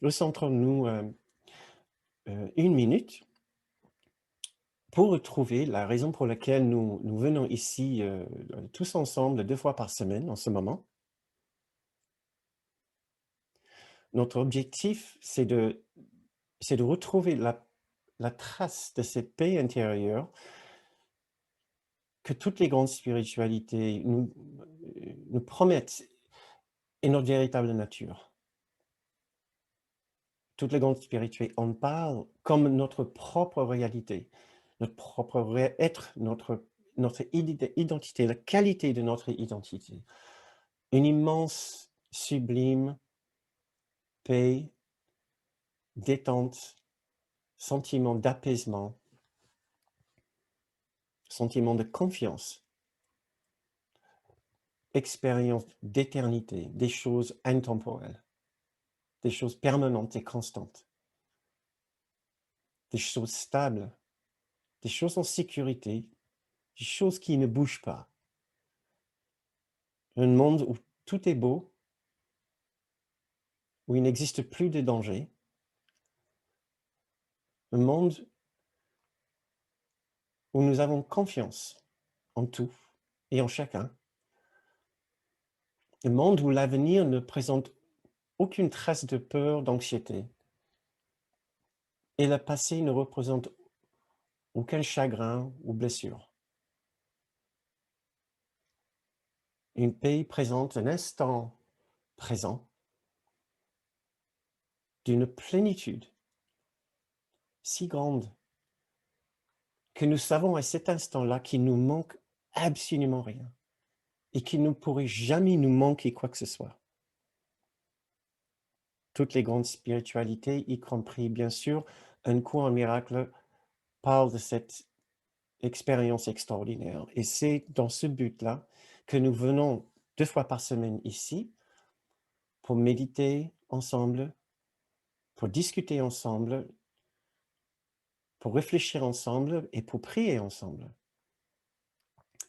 recentrons-nous 1 minute pour retrouver la raison pour laquelle nous venons ici tous ensemble 2 fois par semaine en ce moment. Notre objectif, c'est de retrouver la trace de cette paix intérieure que toutes les grandes spiritualités nous promettent est notre véritable nature. Toutes les grandes spiritualités en parlent comme notre propre réalité, notre propre être, notre identité, la qualité de notre identité. Une immense, sublime paix, détente, sentiment d'apaisement, sentiment de confiance, expérience d'éternité, des choses intemporelles, des choses permanentes et constantes, des choses stables, des choses en sécurité, des choses qui ne bougent pas. Un monde où tout est beau, où il n'existe plus de danger. Un monde où nous avons confiance en tout et en chacun. Un monde où l'avenir ne présente aucune trace de peur, d'anxiété. Et le passé ne représente aucun chagrin ou blessure. Une paix présente un instant présent d'une plénitude si grande que nous savons à cet instant-là qu'il nous manque absolument rien et qu'il ne pourrait jamais nous manquer quoi que ce soit. Toutes les grandes spiritualités, y compris bien sûr un cours en miracle, parlent de cette expérience extraordinaire. Et c'est dans ce but-là que nous venons 2 fois par semaine ici pour méditer ensemble, pour discuter ensemble, pour réfléchir ensemble et pour prier ensemble.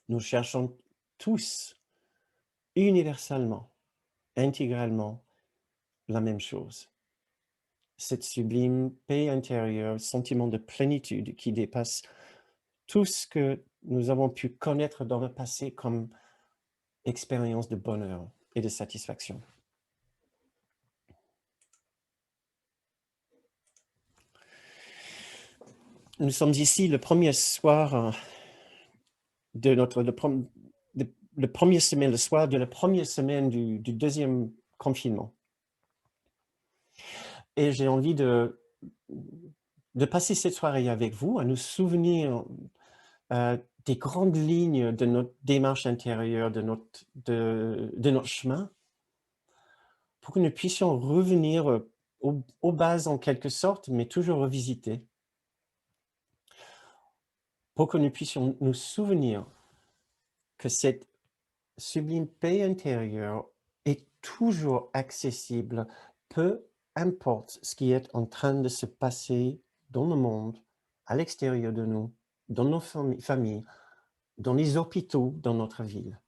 Nous cherchons tous, universellement, intégralement, la même chose. Cette sublime paix intérieure, sentiment de plénitude qui dépasse tout ce que nous avons pu connaître dans le passé comme expérience de bonheur et de satisfaction. Nous sommes ici le premier soir de notre, le premier semaine, le soir de la première semaine du deuxième confinement. Et j'ai envie de passer cette soirée avec vous, à nous souvenir des grandes lignes de notre démarche intérieure, de notre chemin, pour que nous puissions revenir aux bases en quelque sorte, mais toujours revisiter, pour que nous puissions nous souvenir que cette sublime paix intérieure est toujours accessible, peu importe ce qui est en train de se passer dans le monde, à l'extérieur de nous, dans nos familles, dans les hôpitaux, dans notre ville.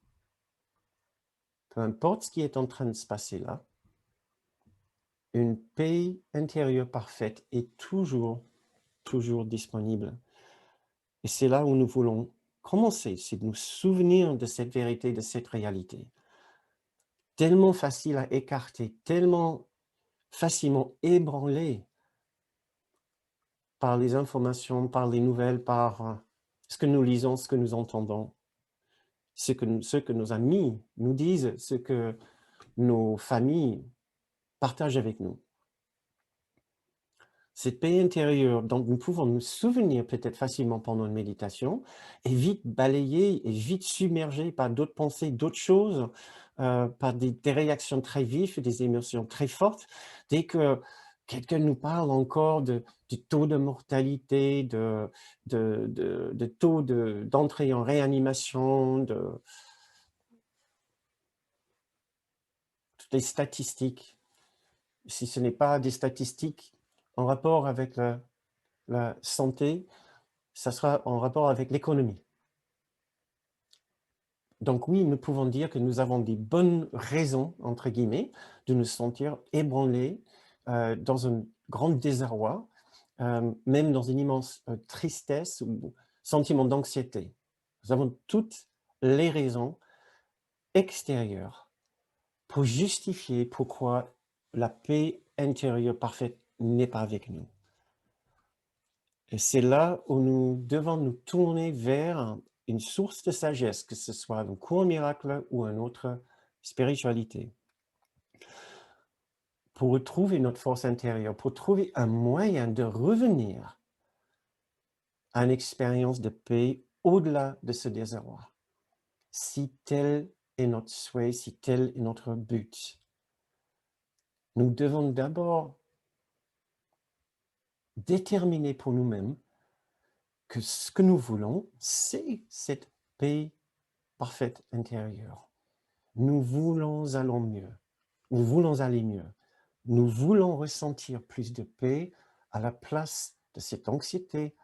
Peu importe ce qui est en train de se passer là, une paix intérieure parfaite est toujours disponible. Et c'est là où nous voulons commencer, c'est de nous souvenir de cette vérité, de cette réalité. Tellement facile à écarter, tellement facilement ébranlé par les informations, par les nouvelles, par ce que nous lisons, ce que nous entendons, ce que nos amis nous disent, ce que nos familles partagent avec nous. Cette paix intérieure dont nous pouvons nous souvenir peut-être facilement pendant une méditation est vite balayée et vite submergée par d'autres pensées, d'autres choses, par des réactions très vives, des émotions très fortes. Dès que quelqu'un nous parle encore du taux de mortalité, de taux d'entrée en réanimation, de toutes les statistiques, si ce n'est pas des statistiques en rapport avec la santé, ça sera en rapport avec l'économie. Donc oui, nous pouvons dire que nous avons des bonnes raisons, entre guillemets, de nous sentir ébranlés, dans un grand désarroi, même dans une immense tristesse ou sentiment d'anxiété. Nous avons toutes les raisons extérieures pour justifier pourquoi la paix intérieure parfaite n'est pas avec nous. Et c'est là où nous devons nous tourner vers une source de sagesse, que ce soit un cours miracle ou une autre spiritualité, pour retrouver notre force intérieure, pour trouver un moyen de revenir à une expérience de paix au-delà de ce désarroi. Si tel est notre souhait, si tel est notre but, nous devons d'abord déterminer pour nous-mêmes que ce que nous voulons, c'est cette paix parfaite intérieure. Nous voulons aller mieux. Nous voulons aller mieux. Nous voulons ressentir plus de paix à la place de cette anxiété,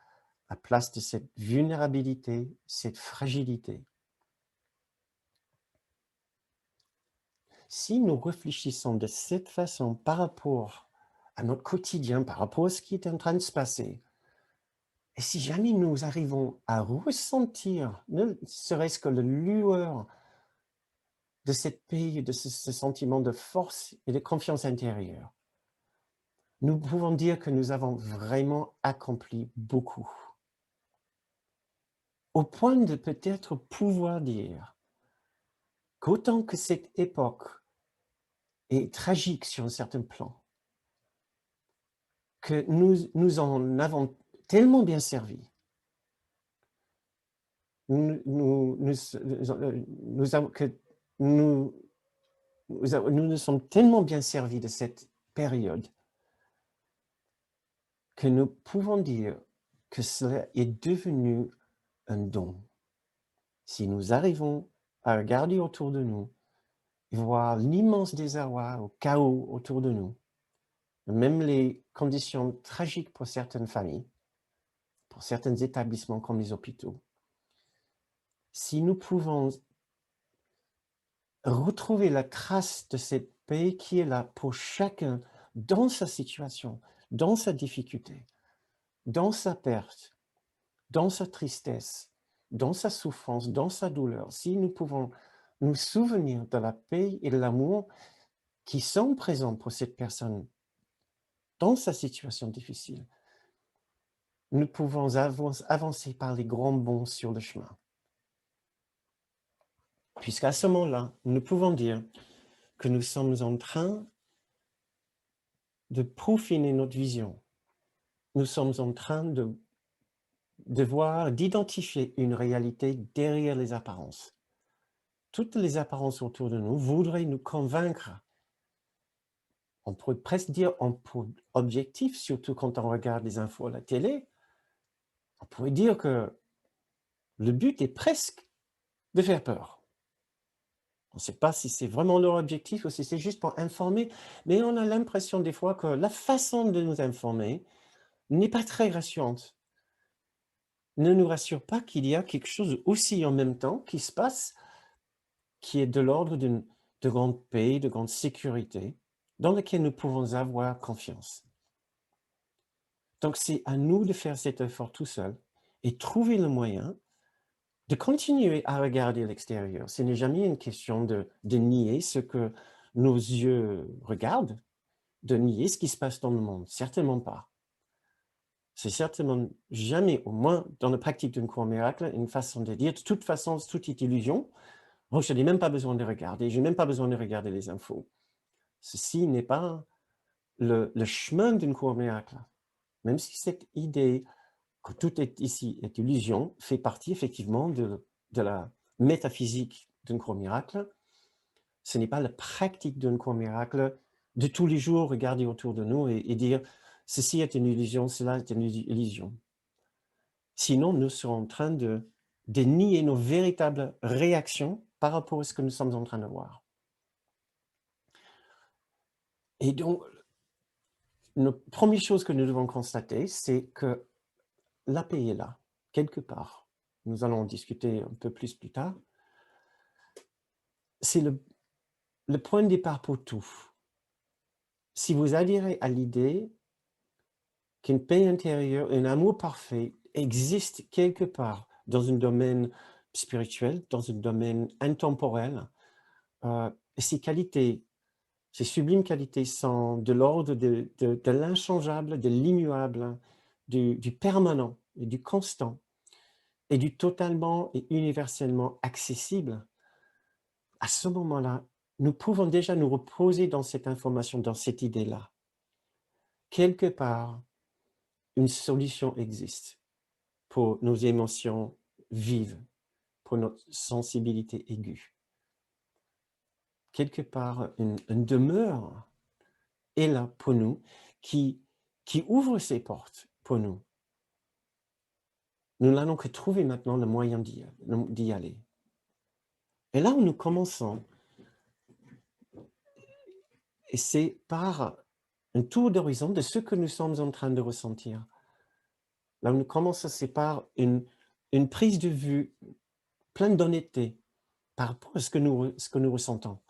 à la place de cette vulnérabilité, cette fragilité. Si nous réfléchissons de cette façon par rapport à notre quotidien, par rapport à ce qui est en train de se passer, et si jamais nous arrivons à ressentir, ne serait-ce que la lueur de cette paix, de ce sentiment de force et de confiance intérieure, nous pouvons dire que nous avons vraiment accompli beaucoup. Au point de peut-être pouvoir dire qu'autant que cette époque est tragique sur un certain plan, que nous en avons tellement bien servi, que nous nous sommes tellement bien servis de cette période que nous pouvons dire que cela est devenu un don. Si nous arrivons à regarder autour de nous et voir l'immense désarroi, au chaos autour de nous, même les conditions tragiques pour certaines familles, pour certains établissements comme les hôpitaux, si nous pouvons retrouver la trace de cette paix qui est là pour chacun dans sa situation, dans sa difficulté, dans sa perte, dans sa tristesse, dans sa souffrance, dans sa douleur, si nous pouvons nous souvenir de la paix et de l'amour qui sont présents pour cette personne dans sa situation difficile, nous pouvons avancer par les grands bonds sur le chemin. Puisqu'à ce moment-là, nous pouvons dire que nous sommes en train de peaufiner notre vision. Nous sommes en train de voir, d'identifier une réalité derrière les apparences. Toutes les apparences autour de nous voudraient nous convaincre. On pourrait presque dire, objectif, surtout quand on regarde les infos à la télé, on pourrait dire que le but est presque de faire peur. On ne sait pas si c'est vraiment leur objectif ou si c'est juste pour informer, mais on a l'impression des fois que la façon de nous informer n'est pas très rassurante. Ne nous rassure pas qu'il y a quelque chose aussi en même temps qui se passe, qui est de l'ordre de grande paix, de grande sécurité, dans lequel nous pouvons avoir confiance. Donc c'est à nous de faire cet effort tout seul et trouver le moyen de continuer à regarder l'extérieur. Ce n'est jamais une question de nier ce que nos yeux regardent, de nier ce qui se passe dans le monde. Certainement pas. C'est certainement jamais, au moins dans la pratique d'une cour miracle, une façon de dire, de toute façon, tout est illusion. Donc, je n'ai même pas besoin de regarder, je n'ai même pas besoin de regarder les infos. Ceci n'est pas le chemin d'une cour miracle. Même si cette idée que tout est ici est illusion, fait partie effectivement de la métaphysique d'une cour miracle, ce n'est pas la pratique d'une cour miracle de tous les jours regarder autour de nous et dire ceci est une illusion, cela est une illusion. Sinon, nous serons en train de nier nos véritables réactions par rapport à ce que nous sommes en train de voir. Et donc, la première chose que nous devons constater, c'est que la paix est là, quelque part. Nous allons en discuter un peu plus tard. C'est le point de départ pour tout. si vous adhérez à l'idée qu'une paix intérieure, un amour parfait existe quelque part dans un domaine spirituel, dans un domaine intemporel, ces qualités, ces sublimes qualités sont de l'ordre de l'inchangeable, de l'immuable, du permanent et du constant et du totalement et universellement accessible. À ce moment-là, nous pouvons déjà nous reposer dans cette information, dans cette idée-là. Quelque part, une solution existe pour nos émotions vives, pour notre sensibilité aiguë. Quelque part, une demeure est là pour nous, qui, qui ouvre ses portes pour nous. Nous n'allons que trouver maintenant le moyen d'y aller. Et là où nous commençons, et c'est par un tour d'horizon de ce que nous sommes en train de ressentir. Là où nous commençons, c'est par une prise de vue pleine d'honnêteté par rapport à ce que nous ressentons.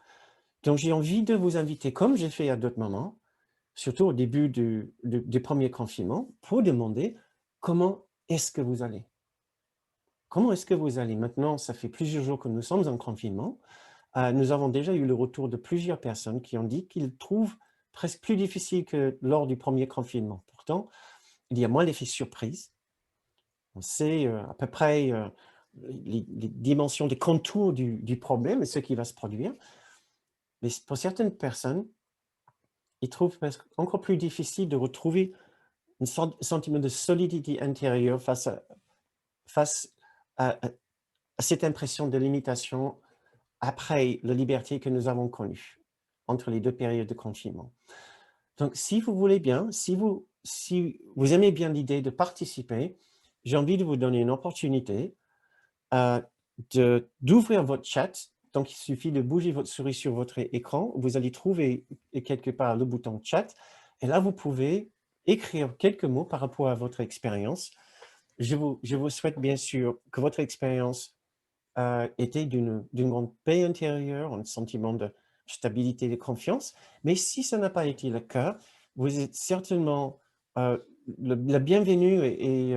Donc j'ai envie de vous inviter, comme j'ai fait à d'autres moments, surtout au début du premier confinement, pour demander comment est-ce que vous allez? Comment est-ce que vous allez? Maintenant, ça fait plusieurs jours que nous sommes en confinement. Nous avons déjà eu le retour de plusieurs personnes qui ont dit qu'ils trouvent presque plus difficile que lors du premier confinement. Pourtant, il y a moins l'effet surprise. On sait à peu près les dimensions, les contours du problème et ce qui va se produire. Mais pour certaines personnes, ils trouvent presque encore plus difficile de retrouver un sentiment de solidité intérieure face à cette impression de limitation après la liberté que nous avons connue entre les deux périodes de confinement. Donc, si vous voulez bien, si vous aimez bien l'idée de participer, j'ai envie de vous donner une opportunité d'ouvrir votre chat. Donc, il suffit de bouger votre souris sur votre écran. Vous allez trouver quelque part le bouton chat. Et là, vous pouvez écrire quelques mots par rapport à votre expérience. Je vous souhaite bien sûr que votre expérience était d'une grande paix intérieure, un sentiment de stabilité, de confiance. Mais si ça n'a pas été le cas, vous êtes certainement la bienvenue et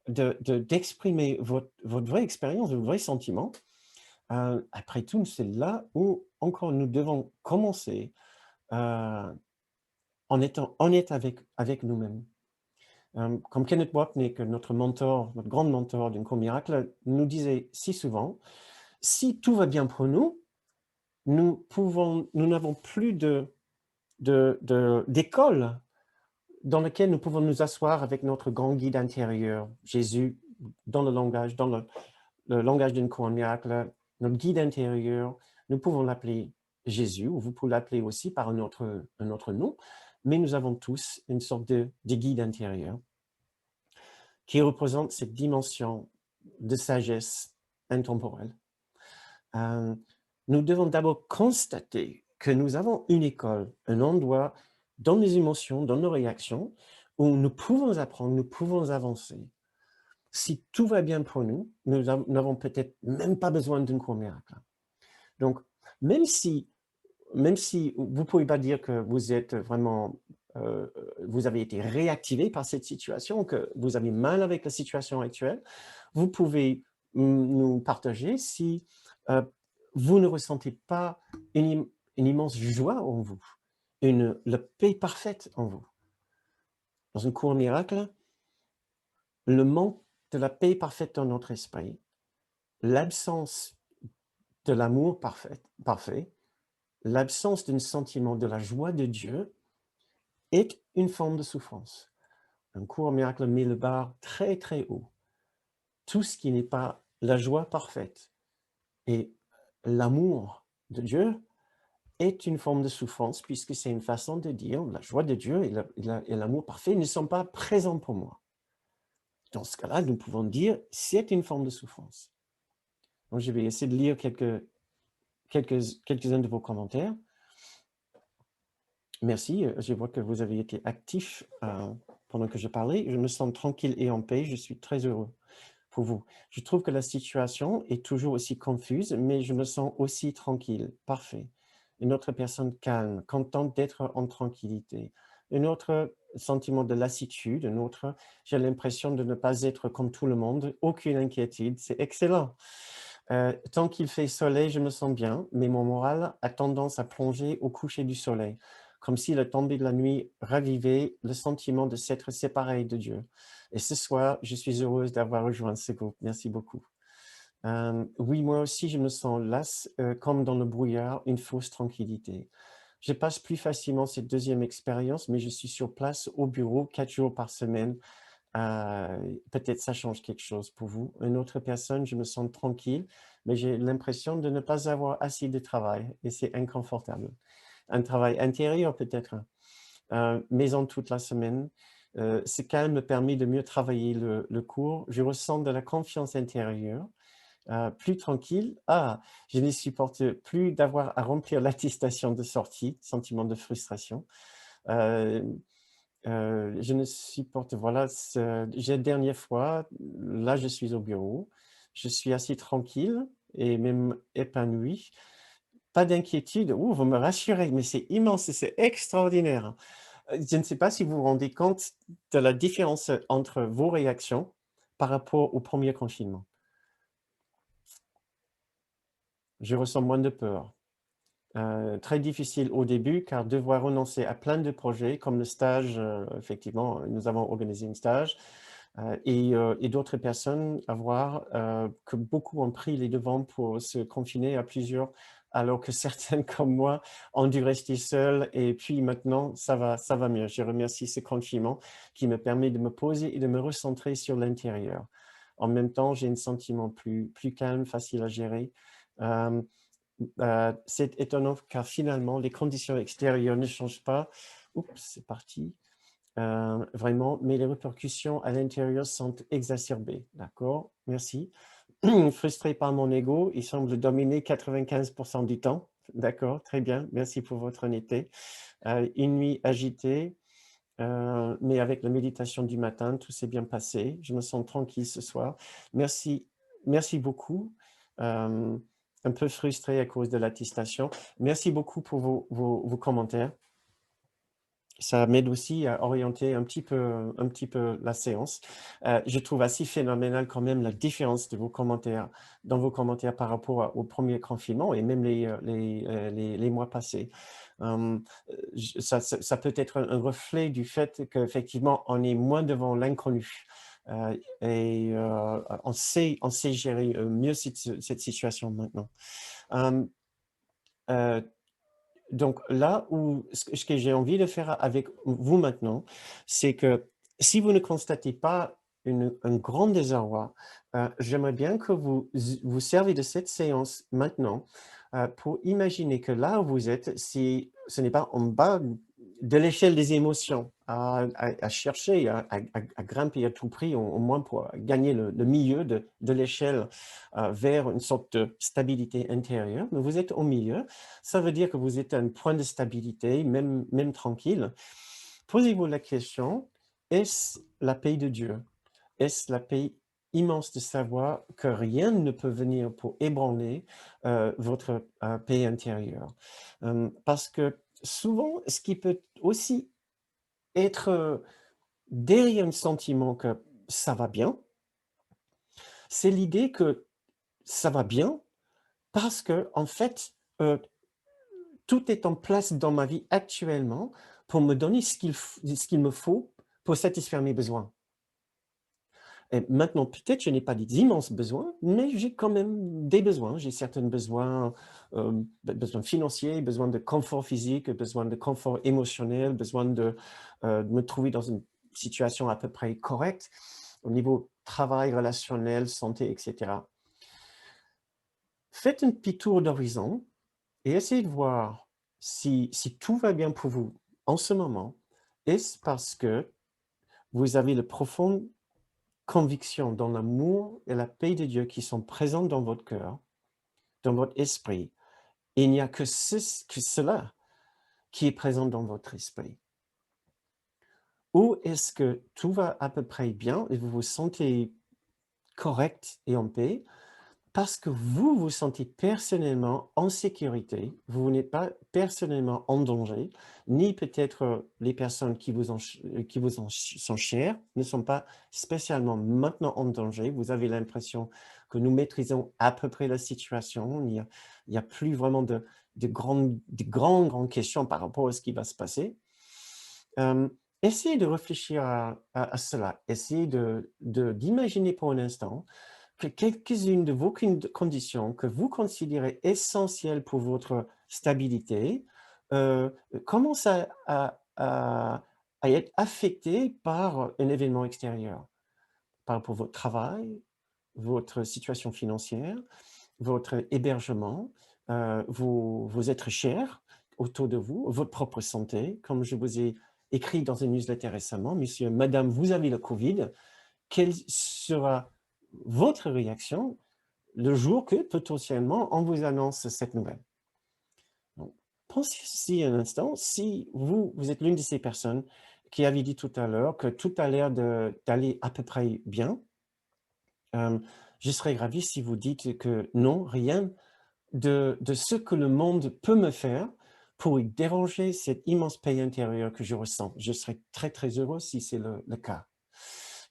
d'exprimer votre vraie expérience, votre vrai sentiment. Après tout, c'est là où encore nous devons commencer en étant honnêtes avec nous-mêmes. Comme Kenneth Wapnick, notre mentor, notre grand mentor d'une cour miracle, nous disait si souvent, si tout va bien pour nous, nous n'avons plus d'école dans laquelle nous pouvons nous asseoir avec notre grand guide intérieur, Jésus, dans le langage d'une cour miracle, notre guide intérieur, nous pouvons l'appeler Jésus, ou vous pouvez l'appeler aussi par un autre nom, mais nous avons tous une sorte de guide intérieur qui représente cette dimension de sagesse intemporelle. Nous devons d'abord constater que nous avons une école, un endroit dans les émotions, dans nos réactions, où nous pouvons apprendre, nous pouvons avancer. Si tout va bien pour nous, nous n'avons peut-être même pas besoin d'une cour miracle. Donc, même si vous ne pouvez pas dire que vous êtes vraiment, vous avez été réactivé par cette situation, que vous avez mal avec la situation actuelle, vous pouvez nous partager si vous ne ressentez pas une immense joie en vous, la paix parfaite en vous. Dans une cour miracle, le manque de la paix parfaite dans notre esprit, l'absence de l'amour parfait, l'absence d'un sentiment de la joie de Dieu est une forme de souffrance. Un cours miracle met le bar très très haut. Tout ce qui n'est pas la joie parfaite et l'amour de Dieu est une forme de souffrance, puisque c'est une façon de dire la joie de Dieu et l'amour parfait ne sont pas présents pour moi. Dans ce cas-là, nous pouvons dire c'est une forme de souffrance. Donc, je vais essayer de lire quelques-uns de vos commentaires. Merci, je vois que vous avez été actifs pendant que je parlais. Je me sens tranquille et en paix, je suis très heureux pour vous. Je trouve que la situation est toujours aussi confuse, mais je me sens aussi tranquille. Parfait. une autre personne calme, contente d'être en tranquillité, une autre sentiment de lassitude, une autre, j'ai l'impression de ne pas être comme tout le monde, aucune inquiétude, c'est excellent. Tant qu'il fait soleil, je me sens bien, mais mon moral a tendance à plonger au coucher du soleil, comme si la tombée de la nuit ravivait le sentiment de s'être séparé de Dieu. Et ce soir, je suis heureuse d'avoir rejoint ce groupe. Merci beaucoup. Oui, moi aussi, je me sens lasse, comme dans le brouillard, une fausse tranquillité. Je passe plus facilement cette deuxième expérience, mais je suis sur place au bureau 4 jours par semaine. Peut-être ça change quelque chose pour vous. Une autre personne, je me sens tranquille, mais j'ai l'impression de ne pas avoir assez de travail et c'est inconfortable. Un travail intérieur peut-être, maison toute la semaine. Ce calme me permet de mieux travailler le cours. Je ressens de la confiance intérieure, plus tranquille. Ah, je ne supporte plus d'avoir à remplir l'attestation de sortie, sentiment de frustration. Euh, je ne supporte, voilà, j'ai dernière fois, là je suis au bureau, je suis assez tranquille et même épanoui. Pas d'inquiétude, ouh, vous me rassurez, mais c'est immense, c'est extraordinaire. Je ne sais pas si vous vous rendez compte de la différence entre vos réactions par rapport au premier confinement. Je ressens moins de peur. Très difficile au début car devoir renoncer à plein de projets comme le stage, effectivement, nous avons organisé un stage, et d'autres personnes à voir, que beaucoup ont pris les devants pour se confiner à plusieurs, alors que certaines comme moi ont dû rester seules et puis maintenant ça va mieux. Je remercie ce confinement qui me permet de me poser et de me recentrer sur l'intérieur. En même temps, j'ai un sentiment plus calme, facile à gérer. Hem, c'est étonnant car finalement les conditions extérieures ne changent pas. Oups, c'est parti. Vraiment, mais les répercussions à l'intérieur sont exacerbées. D'accord, merci. Frustré par mon ego, il semble dominer 95 du temps. D'accord, très bien, merci pour votre honnêteté. Une nuit agitée, mais avec la méditation du matin, tout s'est bien passé. Je me sens tranquille ce soir. Merci, merci beaucoup. Un peu frustré à cause de l'attestation. Merci beaucoup pour vos commentaires. Ça m'aide aussi à orienter un petit peu la séance. Je trouve assez phénoménal quand même la différence de vos commentaires dans vos commentaires par rapport au premier confinement et même les mois passés. J ça peut être un reflet du fait qu'effectivement on est moins devant l'inconnu, on sait gérer, mieux cette situation maintenant. Hem, heu donc là où ce que j'ai envie de faire avec vous maintenant, c'est que si vous ne constatez pas un grand désarroi, j'aimerais bien que vous servez de cette séance maintenant, pour imaginer que là où vous êtes, si ce n'est pas en bas de l'échelle des émotions à chercher, à grimper à tout prix, au moins pour gagner le milieu de l'échelle, vers une sorte de stabilité intérieure, mais vous êtes au milieu. Ça veut dire que vous êtes à un point de stabilité, même tranquille. Posez-vous la question, est-ce la paix de Dieu? Est-ce la paix immense de savoir que rien ne peut venir pour ébranler, votre, paix intérieure? Parce que souvent, ce qui peut aussi être, derrière un sentiment que ça va bien, c'est l'idée que ça va bien parce que en fait, heu tout est en place dans ma vie actuellement pour me donner ce qu'il me faut pour satisfaire mes besoins. Et maintenant, peut-être je n'ai pas des immenses besoins, mais j'ai quand même des besoins. J'ai certains besoins, besoins financiers, besoin de confort physique, besoin de confort émotionnel, besoin de me trouver dans une situation à peu près correcte au niveau travail, relationnel, santé, et cetera. Faites un petit tour d'horizon et essayez de voir si tout va bien pour vous en ce moment. Est-ce parce que vous avez de profondes convictions dans l'amour et la paix de Dieu qui sont présentes dans votre cœur, dans votre esprit, et il n'y a que cela qui est présent dans votre esprit? Ou est-ce que tout va à peu près bien et vous vous sentez correct et en paix, Parce que vous vous sentez personnellement en sécurité, vous n'êtes pas personnellement en danger, ni peut-être les personnes qui vous sont chères ne sont pas spécialement maintenant en danger. Vous avez l'impression que nous maîtrisons à peu près la situation. Il y a plus vraiment de grandes questions par rapport à ce qui va se passer. Euh, Essayez de réfléchir à cela. Essayez d'imaginer pour un instant que quelques-unes de vos conditions que vous considérez essentielles pour votre stabilité commencent à être affectées par un événement extérieur, par rapport à votre travail, votre situation financière, votre hébergement, vos êtres chers autour de vous, votre propre santé. Comme je vous ai écrit dans une newsletter récemment, monsieur, madame, vous avez le Covid, quelle sera votre réaction le jour que potentiellement on vous annonce cette nouvelle? Donc, pensez-y un instant, si vous êtes l'une de ces personnes qui avait dit tout à l'heure que tout a l'air d'aller à peu près bien, je serais ravi si vous dites que non, rien de ce que le monde peut me faire pour déranger cette immense paix intérieure que je ressens. Je serais très, très heureux si c'est le cas.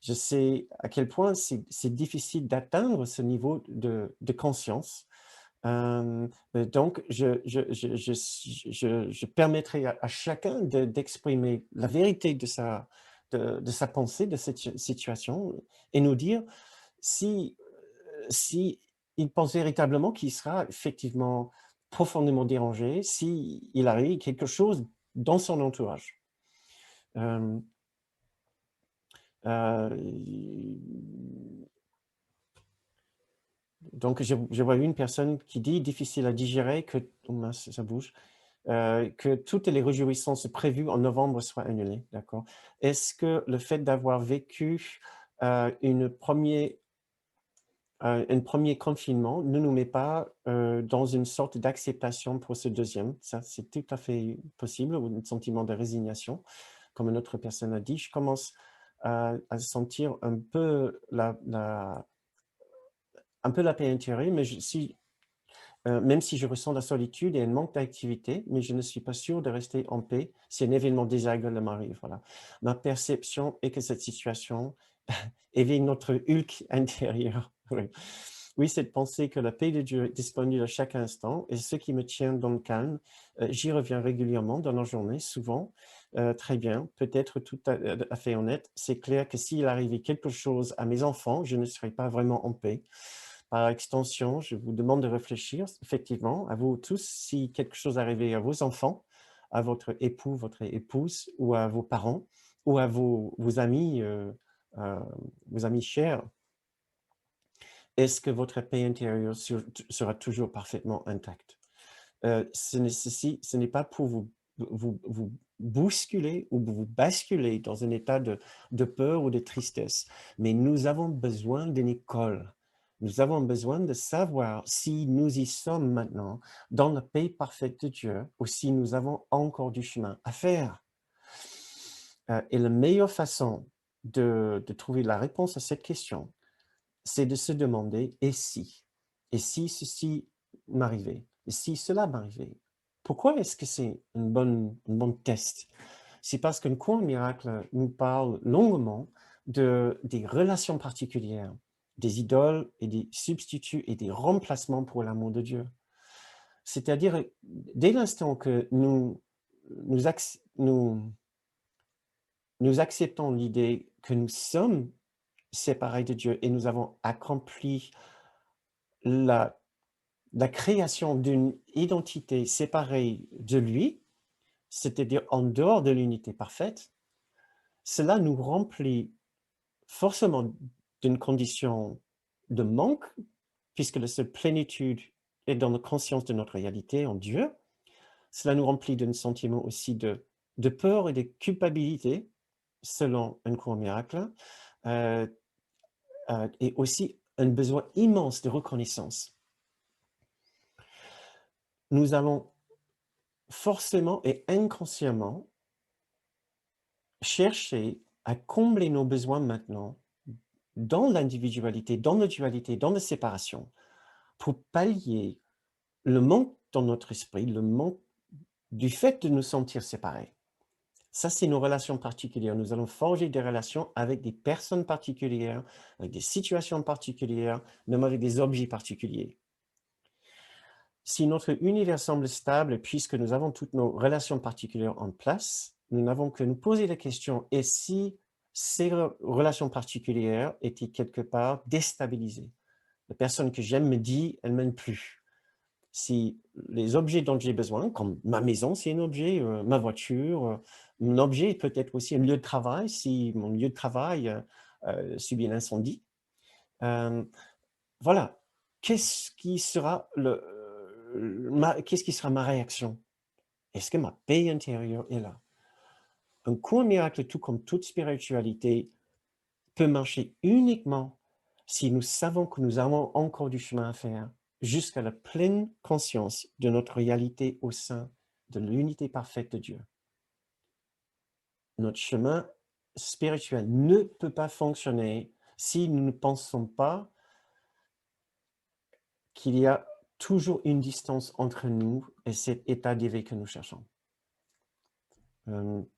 Je sais à quel point c'est difficile d'atteindre ce niveau de conscience. Donc je permettrai à chacun d'exprimer la vérité de sa pensée, de cette situation et nous dire si il pense véritablement qu'il sera effectivement profondément dérangé s'il arrive quelque chose dans son entourage. Hem, donc je vois une personne qui dit: «Difficile à digérer que» oh mince, ça bouge, que toutes les réjouissances prévues en novembre soient annulées. D'accord. Est-ce que le fait d'avoir vécu, une 1er un 1er confinement ne nous met pas, dans une sorte d'acceptation pour ce deuxième? Ça, c'est tout à fait possible, ou un sentiment de résignation. Comme une autre personne a dit: «Je commence à sentir un peu la paix intérieure, mais même si je ressens la solitude et un manque d'activité, mais je ne suis pas sûr de rester en paix si un événement désagréable m'arrive», voilà. Ma perception est que cette situation éveille notre Hulk intérieur. Oui. Oui, cette pensée que la paix de Dieu est disponible à chaque instant et ce qui me tient dans le calme. J'y reviens régulièrement dans la journée, souvent. Très bien, peut-être tout à fait honnête. C'est clair que s'il arrivait quelque chose à mes enfants, je ne serais pas vraiment en paix. Par extension, je vous demande de réfléchir, effectivement, à vous tous, si quelque chose arrivait à vos enfants, à votre époux, votre épouse, ou à vos parents, ou à euh, vos amis chers, est-ce que votre paix intérieure sera toujours parfaitement intacte? Ce n'est pas pour vous bousculer ou vous basculer dans un état de peur ou de tristesse, mais nous avons besoin d'une école. Nous avons besoin de savoir si nous y sommes maintenant dans la paix parfaite de Dieu ou si nous avons encore du chemin à faire. Et la meilleure façon de trouver la réponse à cette question, c'est de se demander: «Et si? Et si ceci m'arrivait? Et si cela m'arrivait?» Pourquoi est-ce que c'est une bonne test? C'est parce qu'un cours miracle nous parle longuement des relations particulières, des idoles et des substituts et des remplacements pour l'amour de Dieu. C'est-à-dire, dès l'instant que nous acceptons l'idée que nous sommes séparés de Dieu et nous avons accompli la la création d'une identité séparée de lui, c'est-à-dire en dehors de l'unité parfaite, cela nous remplit forcément d'une condition de manque, puisque la seule plénitude est dans la conscience de notre réalité en Dieu. Cela nous remplit d'un sentiment aussi de peur et de culpabilité, selon un cours miracle, euh, et aussi un besoin immense de reconnaissance. Nous allons forcément et inconsciemment chercher à combler nos besoins maintenant dans l'individualité, dans la dualité, dans la séparation. pour pallier le manque dans notre esprit, le manque du fait de nous sentir séparés. Ça, c'est nos relations particulières. Nous allons forger des relations avec des personnes particulières, avec des situations particulières, même avec des objets particuliers. Si notre univers semble stable, puisque nous avons toutes nos relations particulières en place, nous n'avons que nous poser la question: et si ces relations particulières étaient quelque part déstabilisées? La personne que j'aime me dit: «Elle m'aime plus». Si les objets dont j'ai besoin, comme ma maison, c'est un objet, ma voiture, mon objet peut être aussi un lieu de travail, si mon lieu de travail, subit un incendie. Hem, voilà. Qu'est-ce qui sera qu'est-ce qui sera ma réaction? Est-ce que ma paix intérieure est là? Un court miracle, tout comme toute spiritualité, peut marcher uniquement si nous savons que nous avons encore du chemin à faire jusqu'à la pleine conscience de notre réalité au sein de l'unité parfaite de Dieu. Notre chemin spirituel ne peut pas fonctionner si nous ne pensons pas qu'il y a toujours une distance entre nous et cet état d'éveil que nous cherchons. Donc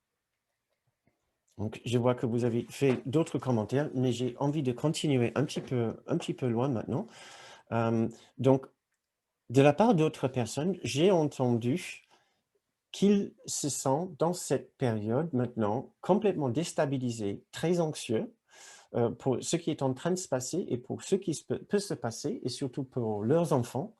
je vois que vous avez fait d'autres commentaires, mais j'ai envie de continuer un petit peu loin maintenant. Donc de la part d'autres personnes, j'ai entendu qu'ils se sentent dans cette période maintenant complètement déstabilisés, très anxieux, pour ce qui est en train de se passer et pour ce qui peut se passer et surtout pour leurs enfants.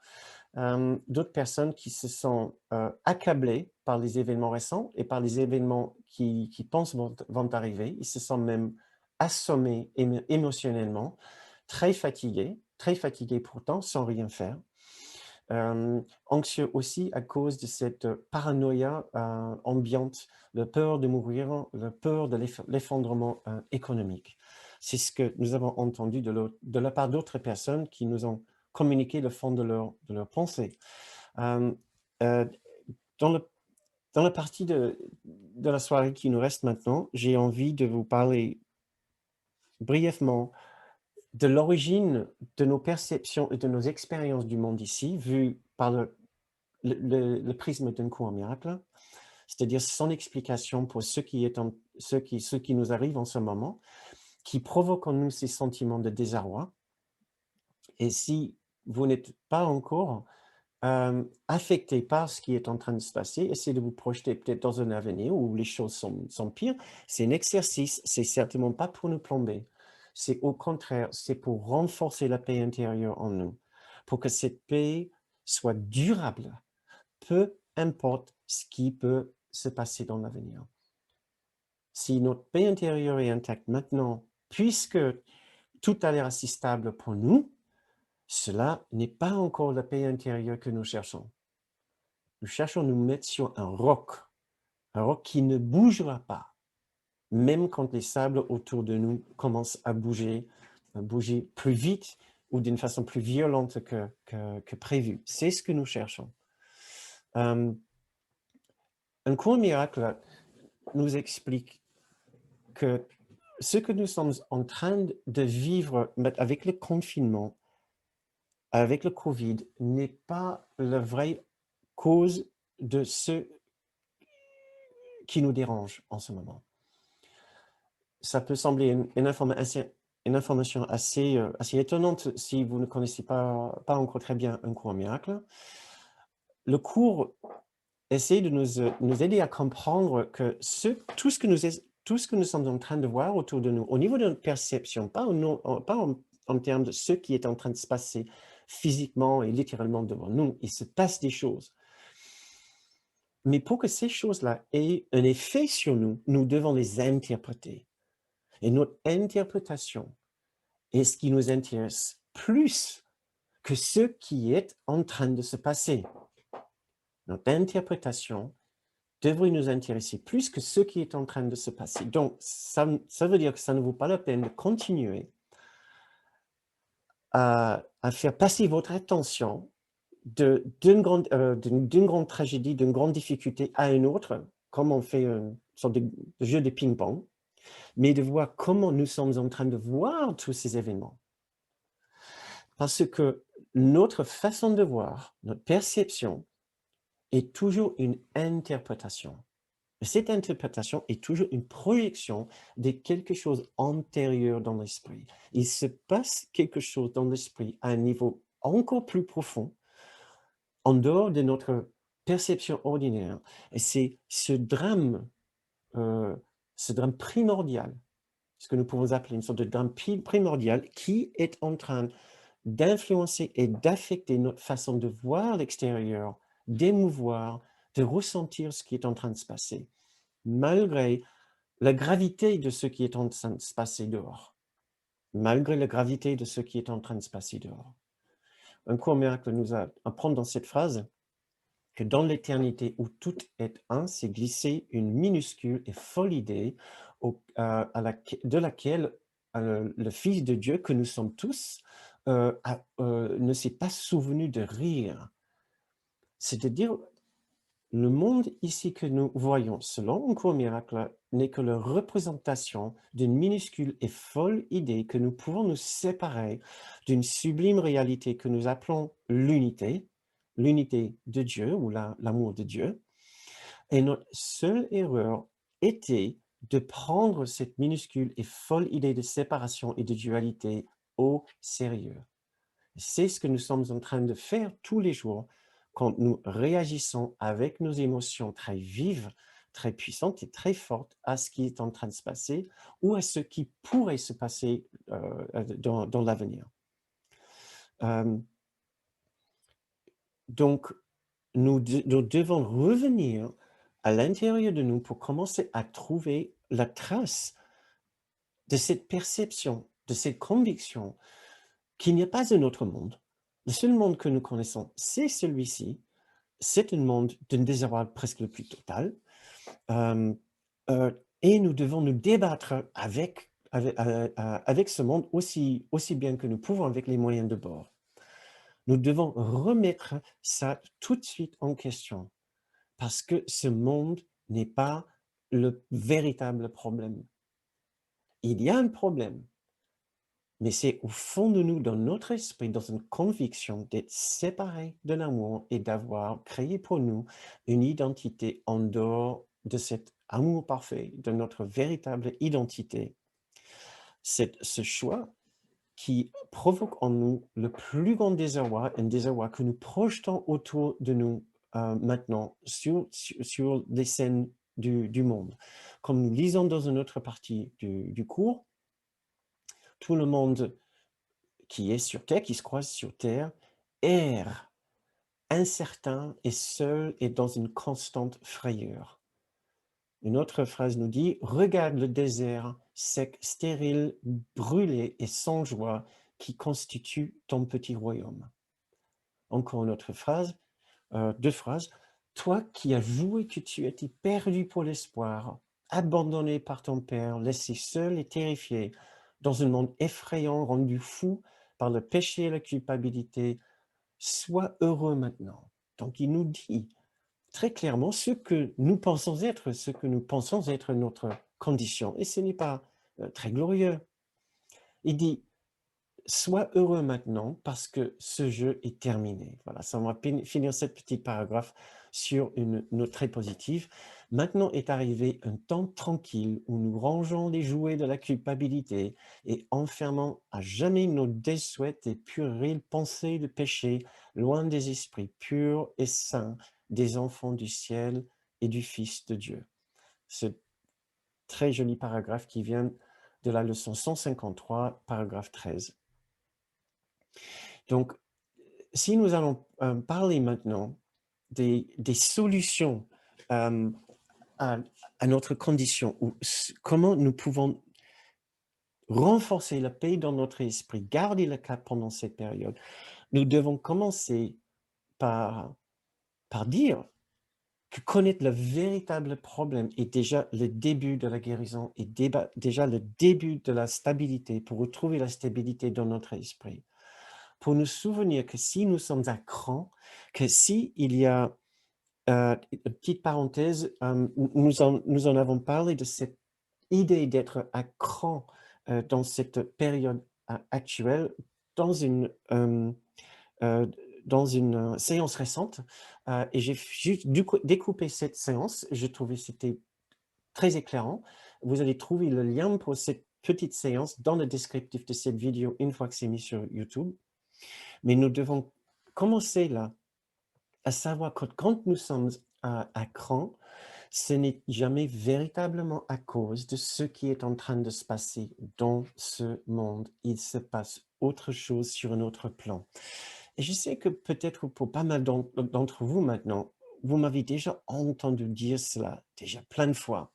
D'autres personnes qui se sentent, accablées par les événements récents et par les événements qui pensent vont arriver. Ils se sentent même assommés émotionnellement, très fatigués pourtant sans rien faire. Anxieux aussi à cause de cette paranoïa ambiante, la peur de mourir, la peur de l'effondrement économique. C'est ce que nous avons entendu de la part d'autres personnes qui nous ont communiqué le fond de leur pensée. Euh, euh, dans, le, dans la partie de la soirée qui nous reste maintenant, j'ai envie de vous parler brièvement de l'origine de nos perceptions et de nos expériences du monde ici, vues par le prisme d'un courant miracle, c'est-à-dire son explication pour ce qui nous arrive en ce moment, qui provoque en nous ces sentiments de désarroi. Et si vous n'êtes pas encore affecté par ce qui est en train de se passer, essayez de vous projeter peut-être dans un avenir où les choses sont pires. C'est un exercice, c'est certainement pas pour nous plomber. C'est au contraire, c'est pour renforcer la paix intérieure en nous, pour que cette paix soit durable, peu importe ce qui peut se passer dans l'avenir. Si notre paix intérieure est intacte maintenant, puisque tout a l'air assez stable pour nous, cela n'est pas encore la paix intérieure que nous cherchons. Nous cherchons à nous mettre sur un roc qui ne bougera pas, même quand les sables autour de nous commencent à bouger plus vite ou d'une façon plus violente que prévu. C'est ce que nous cherchons. Un court miracle nous explique que ce que nous sommes en train de vivre avec le confinement, avec le Covid, n'est pas la vraie cause de ce qui nous dérange en ce moment. Ça peut sembler une information assez étonnante si vous ne connaissez pas encore très bien un cours miracle. Le cours essaie de nous aider à comprendre que tout ce que nous sommes en train de voir autour de nous, au niveau de notre perception, pas en termes de ce qui est en train de se passer physiquement et littéralement devant nous, il se passe des choses. Mais pour que ces choses-là aient un effet sur nous, nous devons les interpréter. Et notre interprétation est ce qui nous intéresse plus que ce qui est en train de se passer. Notre interprétation devrait nous intéresser plus que ce qui est en train de se passer. Donc, ça veut dire que ça ne vaut pas la peine de continuer à faire passer votre attention d'une grande tragédie, d'une grande difficulté à une autre, comme on fait une sorte de jeu de ping-pong, mais de voir comment nous sommes en train de voir tous ces événements. Parce que notre façon de voir, notre perception est toujours une interprétation. Cette interprétation est toujours une projection de quelque chose antérieur dans l'esprit. Il se passe quelque chose dans l'esprit à un niveau encore plus profond, en dehors de notre perception ordinaire. Et c'est euh, ce drame primordial, ce que nous pouvons appeler une sorte de drame primordial, qui est en train d'influencer et d'affecter notre façon de voir l'extérieur, d'émouvoir, de ressentir ce qui est en train de se passer, malgré la gravité de ce qui est en train de se passer dehors. Malgré la gravité de ce qui est en train de se passer dehors. Un court miracle nous apprend dans cette phrase que dans l'éternité où tout est un, s'est glissée une minuscule et folle idée de laquelle le Fils de Dieu, que nous sommes tous, ne s'est pas souvenu de rire. C'est-à-dire, le monde ici que nous voyons, selon un court miracle, n'est que la représentation d'une minuscule et folle idée que nous pouvons nous séparer d'une sublime réalité que nous appelons l'unité de Dieu ou l'amour de Dieu. Et notre seule erreur était de prendre cette minuscule et folle idée de séparation et de dualité au sérieux. C'est ce que nous sommes en train de faire tous les jours quand nous réagissons avec nos émotions très vives, très puissantes et très fortes à ce qui est en train de se passer ou à ce qui pourrait se passer dans l'avenir. Donc, nous devons revenir à l'intérieur de nous pour commencer à trouver la trace de cette perception, de cette conviction qu'il n'y a pas un autre monde. Le seul monde que nous connaissons, c'est celui-ci. C'est un monde d'un désarroi presque le plus total. Euh, et nous devons nous débattre avec ce monde aussi bien que nous pouvons avec les moyens de bord. Nous devons remettre ça tout de suite en question parce que ce monde n'est pas le véritable problème. Il y a un problème, mais c'est au fond de nous, dans notre esprit, dans une conviction d'être séparés de l'amour et d'avoir créé pour nous une identité en dehors de cet amour parfait, de notre véritable identité. C'est ce choix qui provoque en nous le plus grand désarroi, un désarroi que nous projetons autour de nous maintenant sur les scènes du monde. Comme nous lisons dans une autre partie du cours, tout le monde qui est sur Terre, qui se croise sur Terre, erre, incertain et seul et dans une constante frayeur. Une autre phrase nous dit « Regarde le désert sec, stérile, brûlé et sans joie qui constitue ton petit royaume. » Encore une autre phrase, deux phrases. « Toi qui as joué que tu étais perdu pour l'espoir, abandonné par ton père, laissé seul et terrifié, dans un monde effrayant, rendu fou par le péché et la culpabilité, sois heureux maintenant. » Donc il nous dit très clairement ce que nous pensons être notre condition. Et ce n'est pas très glorieux. Il dit, sois heureux maintenant parce que ce jeu est terminé. Voilà, ça va finir cette petite paragraphe sur une note très positive. Maintenant est arrivé un temps tranquille où nous rangeons les jouets de la culpabilité et enfermons à jamais nos désuètes et puériles pensées de péché loin des esprits purs et saints des enfants du ciel et du Fils de Dieu. Ce très joli paragraphe qui vient de la leçon 153, paragraphe 13. Donc, si nous allons parler maintenant des solutions à notre condition, ou comment nous pouvons renforcer la paix dans notre esprit, garder le cap pendant cette période, nous devons commencer par dire que connaître le véritable problème est déjà le début de la guérison et déjà le début de la stabilité, pour retrouver la stabilité dans notre esprit. Pour nous souvenir que si nous sommes à cran, que si il y a, une petite parenthèse, nous en avons parlé de cette idée d'être à cran dans cette période actuelle, dans une heu, dans une, séance récente, et j'ai juste découpé cette séance. Je trouvais que c'était très éclairant. Vous allez trouver le lien pour cette petite séance dans le descriptif de cette vidéo une fois que c'est mis sur YouTube. Mais nous devons commencer là, à savoir que quand nous sommes à cran, ce n'est jamais véritablement à cause de ce qui est en train de se passer dans ce monde. Il se passe autre chose sur un autre plan. Et je sais que peut-être pour pas mal d'entre vous maintenant, vous m'avez déjà entendu dire cela, déjà plein de fois.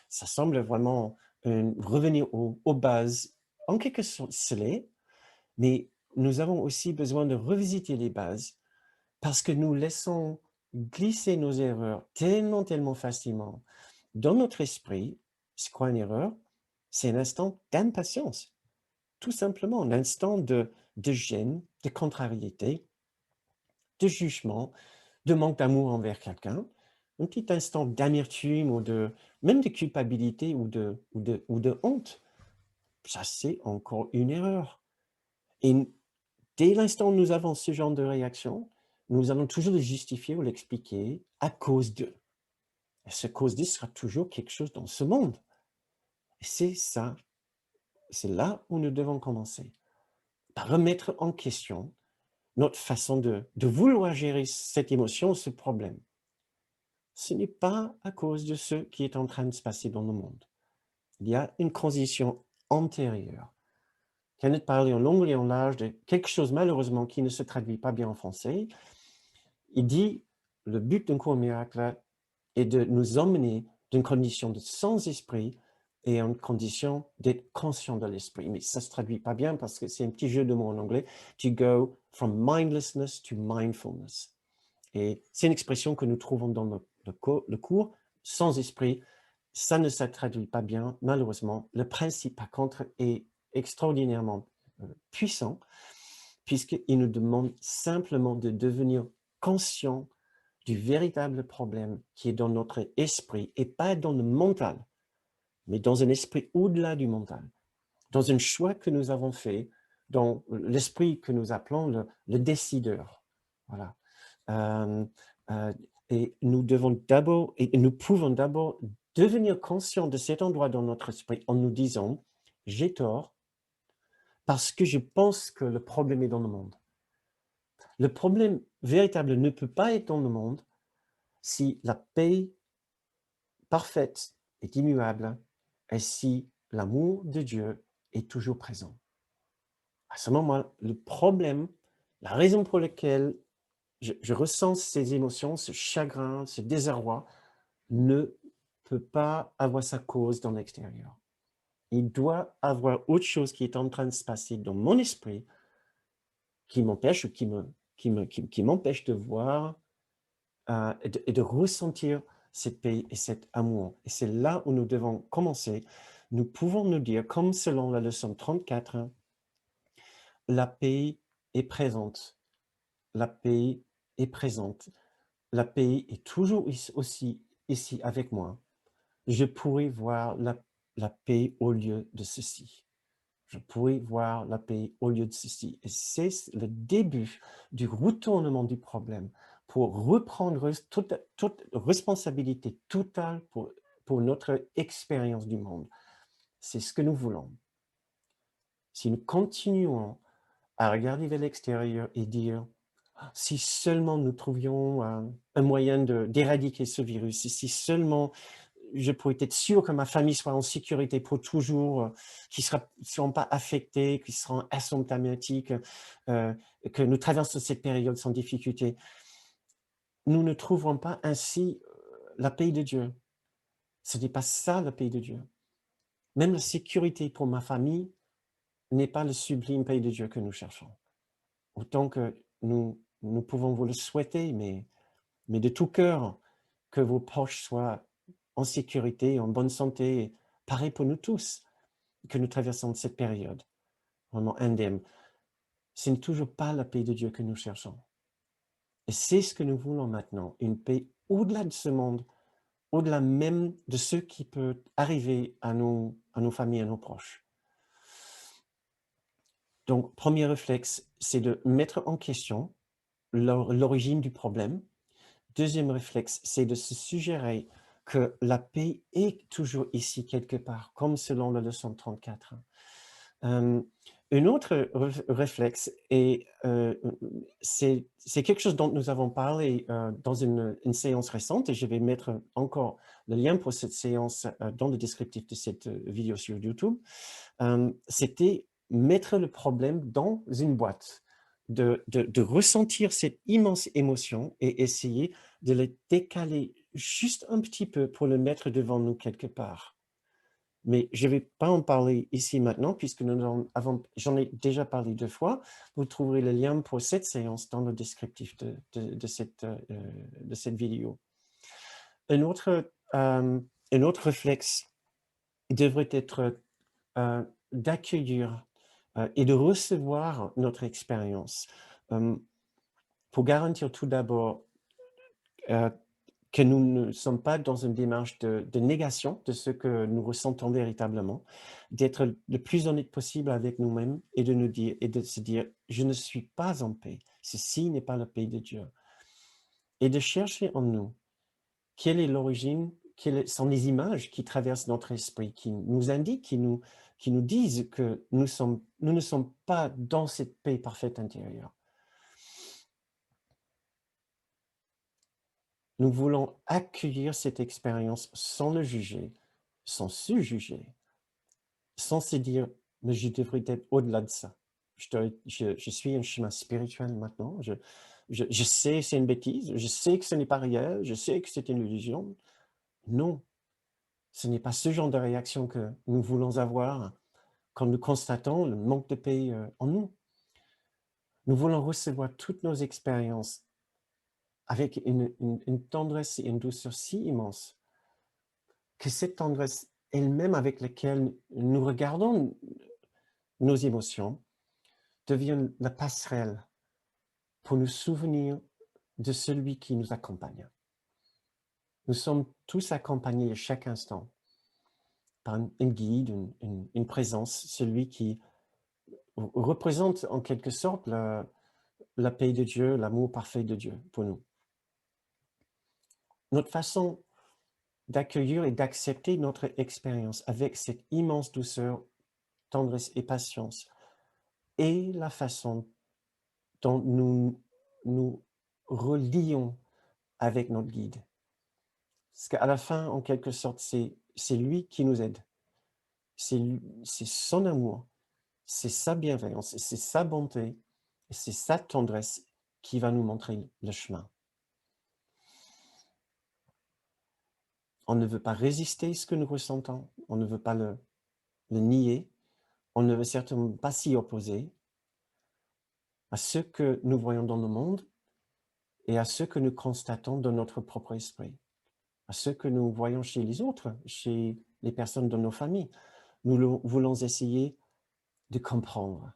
Ça semble vraiment, revenir aux bases. En quelque sorte, ce l'est, mais nous avons aussi besoin de revisiter les bases parce que nous laissons glisser nos erreurs tellement, tellement facilement. Dans notre esprit, c'est quoi une erreur? C'est un instant d'impatience, tout simplement, un instant de gêne, de contrariété, de jugement, de manque d'amour envers quelqu'un, un petit instant d'amertume ou même de culpabilité ou de honte. Ça, c'est encore une erreur. Et dès l'instant où nous avons ce genre de réaction, nous allons toujours le justifier ou l'expliquer à cause de. Et ce cause de sera toujours quelque chose dans ce monde. Et c'est ça, c'est là où nous devons commencer. Par remettre en question notre façon de vouloir gérer cette émotion, ce problème. Ce n'est pas à cause de ce qui est en train de se passer dans le monde. Il y a une transition antérieure. Kenneth parlait en long et en large de quelque chose malheureusement qui ne se traduit pas bien en français. Il dit, le but d'un cours miracle est de nous emmener d'une condition de sans-esprit et une condition d'être conscient de l'esprit. Mais ça ne se traduit pas bien parce que c'est un petit jeu de mots en anglais. To go from mindlessness to mindfulness. Et c'est une expression que nous trouvons dans le cours, sans esprit. Ça ne se traduit pas bien, malheureusement. Le principe, par contre, est extraordinairement puissant, puisqu'il nous demande simplement de devenir conscient du véritable problème qui est dans notre esprit et pas dans le mental, mais dans un esprit au-delà du mental, dans un choix que nous avons fait, dans l'esprit que nous appelons le décideur. Voilà. Euh, euh, et nous devons d'abord, et nous pouvons d'abord devenir conscients de cet endroit dans notre esprit en nous disant, j'ai tort parce que je pense que le problème est dans le monde. Le problème véritable ne peut pas être dans le monde si la paix parfaite est immuable et si l'amour de Dieu est toujours présent. À ce moment, le problème, la raison pour laquelle je ressens ces émotions, ce chagrin, ce désarroi, ne peut pas avoir sa cause dans l'extérieur. Il doit avoir autre chose qui est en train de se passer dans mon esprit qui m'empêche, qui m'empêche de voir et de ressentir cette paix et cet amour. Et c'est là où nous devons commencer. Nous pouvons nous dire, comme selon la leçon 34, la paix est présente. La paix est présente. La paix est toujours aussi ici avec moi. Je pourrais voir la paix au lieu de ceci. Je pourrais voir la paix au lieu de ceci. Et c'est le début du retournement du problème pour reprendre toute responsabilité totale pour notre expérience du monde. C'est ce que nous voulons. Si nous continuons à regarder vers l'extérieur et dire, si seulement nous trouvions un moyen d'éradiquer ce virus, si seulement je pourrais être sûr que ma famille soit en sécurité pour toujours, qu'ils ne seront pas affectés, qu'ils seront asymptomatiques, que nous traversons cette période sans difficulté. Nous ne trouverons pas ainsi la paix de Dieu. Ce n'est pas ça la paix de Dieu. Même la sécurité pour ma famille n'est pas le sublime paix de Dieu que nous cherchons. Autant que nous pouvons vous le souhaiter, mais de tout cœur, que vos proches soient en sécurité, en bonne santé, pareil pour nous tous, que nous traversons cette période, vraiment indemne. Ce n'est toujours pas la paix de Dieu que nous cherchons. Et c'est ce que nous voulons maintenant, une paix au-delà de ce monde, au-delà même de ce qui peut arriver à nos familles, à nos proches. Donc, premier réflexe, c'est de mettre en question l'origine du problème. Deuxième réflexe, c'est de se suggérer que la paix est toujours ici quelque part, comme selon la leçon 34. Hem, un autre réflexe est, c'est quelque chose dont nous avons parlé, dans une séance récente et je vais mettre encore le lien pour cette séance, dans le descriptif de cette, vidéo sur YouTube. C'était mettre le problème dans une boîte, de ressentir cette immense émotion et essayer de le décaler juste un petit peu pour le mettre devant nous quelque part. Mais je ne vais pas en parler ici maintenant puisque nous j'en ai déjà parlé 2 fois. Vous trouverez le lien pour cette séance dans le descriptif de cette vidéo. Un autre, un autre réflexe devrait être, d'accueillir, et de recevoir notre expérience, pour garantir tout d'abord, heu, que nous ne sommes pas dans une démarche de négation de ce que nous ressentons véritablement, d'être le plus honnête possible avec nous-mêmes et de nous dire et de se dire: «Je ne suis pas en paix, ceci n'est pas la paix de Dieu» et de chercher en nous quelle est l'origine, quelles sont les images qui traversent notre esprit, qui nous indiquent, qui nous disent que nous ne sommes pas dans cette paix parfaite intérieure. Nous voulons accueillir cette expérience sans le juger, sans se juger, sans se dire: «Mais je devrais être au-delà de ça. Je suis un chemin spirituel maintenant, je sais c'est une bêtise, je sais que ce n'est pas réel, je sais que c'est une illusion». Non, ce n'est pas ce genre de réaction que nous voulons avoir quand nous constatons le manque de paix, en nous. Nous voulons recevoir toutes nos expériences avec une tendresse et une douceur si immense que cette tendresse elle-même avec laquelle nous regardons nos émotions devient la passerelle pour nous souvenir de celui qui nous accompagne. Nous sommes tous accompagnés à chaque instant par un guide, une présence, celui qui représente en quelque sorte la paix de Dieu, l'amour parfait de Dieu pour nous. Notre façon d'accueillir et d'accepter notre expérience avec cette immense douceur, tendresse et patience est la façon dont nous nous relions avec notre guide. Parce qu'à la fin, en quelque sorte, c'est lui qui nous aide. C'est son amour, c'est sa bienveillance, c'est sa bonté, c'est sa tendresse qui va nous montrer le chemin. On ne veut pas résister à ce que nous ressentons, on ne veut pas le nier, on ne veut certainement pas s'y opposer à ce que nous voyons dans le monde et à ce que nous constatons dans notre propre esprit, à ce que nous voyons chez les autres, chez les personnes de nos familles. Nous voulons essayer de comprendre.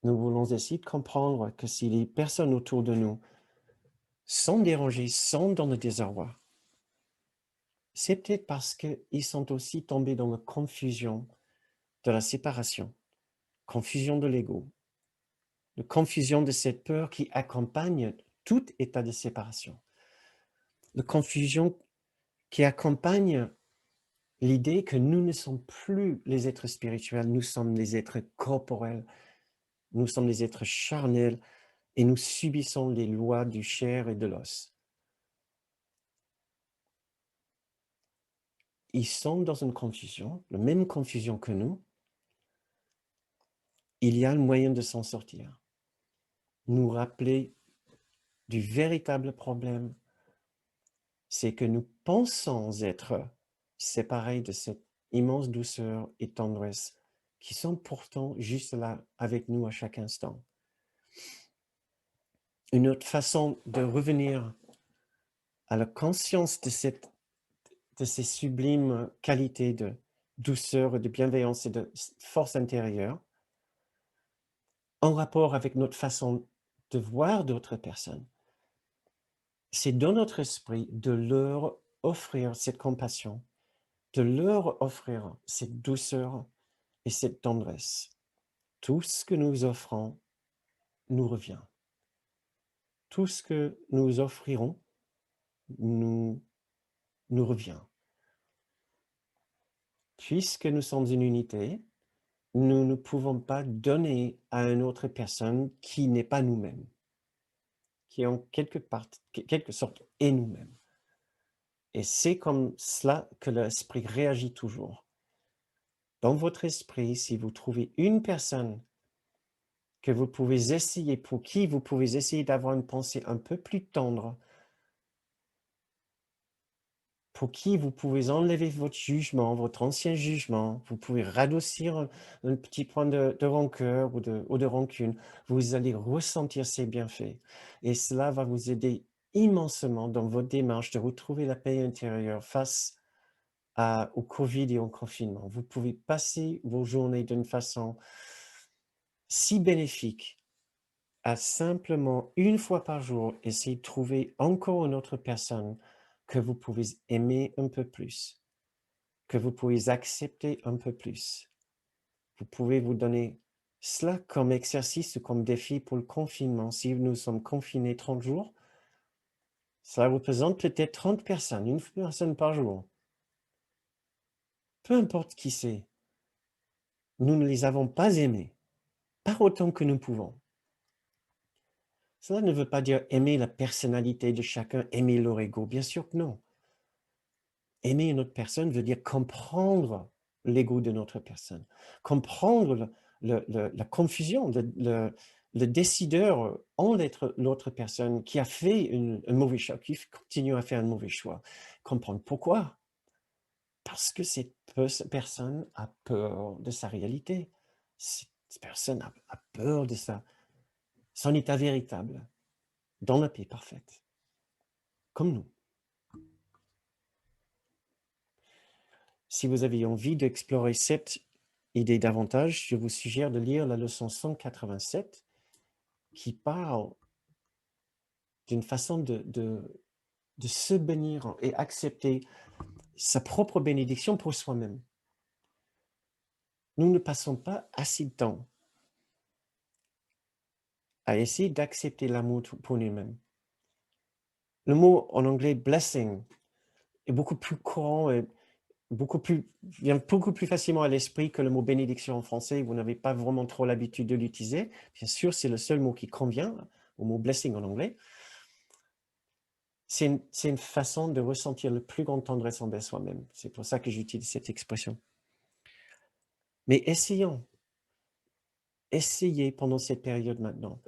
Nous voulons essayer de comprendre que si les personnes autour de nous sont dérangées, sont dans le désarroi, c'est peut-être parce qu'ils sont aussi tombés dans la confusion de la séparation, confusion de l'ego, la confusion de cette peur qui accompagne tout état de séparation, la confusion qui accompagne l'idée que nous ne sommes plus les êtres spirituels, nous sommes les êtres corporels, nous sommes les êtres charnels et nous subissons les lois du chair et de l'os. Ils sont dans une confusion, la même confusion que nous. Il y a le moyen de s'en sortir. Nous rappeler du véritable problème, c'est que nous pensons être séparés de cette immense douceur et tendresse qui sont pourtant juste là avec nous à chaque instant. Une autre façon de revenir à la conscience de ces sublimes qualités de douceur, de bienveillance et de force intérieure, en rapport avec notre façon de voir d'autres personnes, c'est dans notre esprit de leur offrir cette compassion, de leur offrir cette douceur et cette tendresse. tout ce que nous offrons nous revient. Tout ce que nous offrirons nous revient. Puisque nous sommes une unité, nous ne pouvons pas donner à une autre personne qui n'est pas nous-mêmes, qui en quelque sorte est nous-mêmes. Et c'est comme cela que l'esprit réagit toujours. Dans votre esprit, si vous trouvez une personne que vous pouvez essayer, pour qui vous pouvez essayer d'avoir une pensée un peu plus tendre, pour qui vous pouvez enlever votre jugement, votre ancien jugement, vous pouvez radoucir un petit point de rancœur ou de rancune, vous allez ressentir ces bienfaits. Et cela va vous aider immensément dans votre démarche de retrouver la paix intérieure face au Covid et au confinement. Vous pouvez passer vos journées d'une façon si bénéfique à simplement une fois par jour essayer de trouver encore une autre personne que vous pouvez aimer un peu plus, que vous pouvez accepter un peu plus. Vous pouvez vous donner cela comme exercice ou comme défi pour le confinement. Si nous sommes confinés 30 jours, cela représente peut-être 30 personnes, une personne par jour. Peu importe qui c'est, nous ne les avons pas aimés, pas autant que nous pouvons. Cela ne veut pas dire aimer la personnalité de chacun, aimer leur ego, bien sûr que non. Aimer une autre personne veut dire comprendre l'ego de notre personne, comprendre la confusion, le décideur en l'autre personne qui a fait un mauvais choix, qui continue à faire un mauvais choix. Comprendre pourquoi. Parce que cette personne a peur de sa réalité. Cette personne a peur de son état véritable, dans la paix parfaite, comme nous. Si vous avez envie d'explorer cette idée davantage, je vous suggère de lire la leçon 187 qui parle d'une façon de se bénir et accepter sa propre bénédiction pour soi-même. Nous ne passons pas assez de temps à essayer d'accepter l'amour pour nous-mêmes. Le mot en anglais blessing est beaucoup plus courant et vient beaucoup plus facilement à l'esprit que le mot bénédiction en français. Vous n'avez pas vraiment trop l'habitude de l'utiliser. Bien sûr, c'est le seul mot qui convient au mot blessing en anglais. C'est une façon de ressentir le plus grand tendresse envers soi-même. C'est pour ça que j'utilise cette expression. Mais essayez pendant cette période maintenant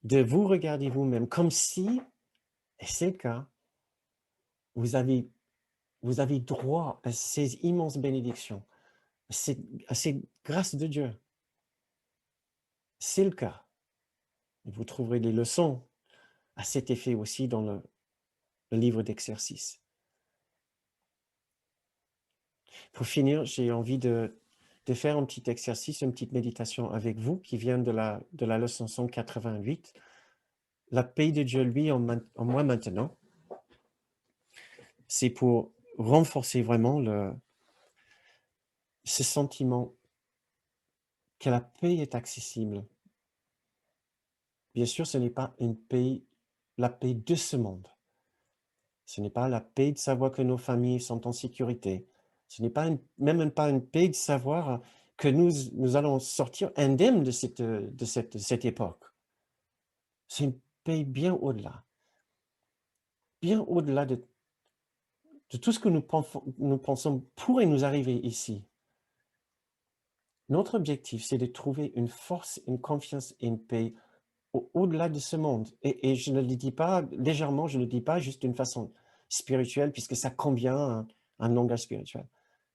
de vous regarder vous-même comme si, et c'est le cas, vous avez droit à ces immenses bénédictions, à ces grâces de Dieu. C'est le cas. Vous trouverez des leçons à cet effet aussi dans le livre d'exercices. Pour finir, j'ai envie de faire un petit exercice, une petite méditation avec vous qui vient de la leçon 188. La paix de Dieu, lui, en moi maintenant. C'est pour renforcer vraiment ce sentiment que la paix est accessible. Bien sûr, ce n'est pas la paix de ce monde. Ce n'est pas la paix de savoir que nos familles sont en sécurité. Ce n'est pas même pas une paix de savoir que nous allons sortir indemnes de cette époque. C'est une paix bien au-delà de tout ce que nous pensons pourrait nous arriver ici. Notre objectif, c'est de trouver une force, une confiance et une paix au-delà de ce monde. Et je ne le dis pas légèrement, je ne le dis pas juste d'une façon spirituelle, puisque ça convient à un langage spirituel.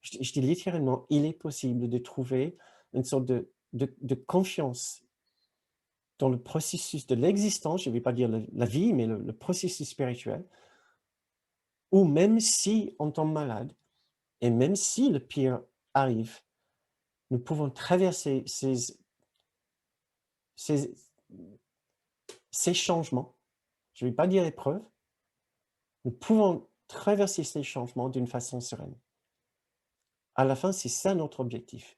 Je dis littéralement, il est possible de trouver une sorte de confiance dans le processus de l'existence, je ne vais pas dire la vie, mais le processus spirituel, où même si on tombe malade, et même si le pire arrive, nous pouvons traverser ces changements, je ne vais pas dire épreuves, nous pouvons traverser ces changements d'une façon sereine. À la fin, c'est ça notre objectif.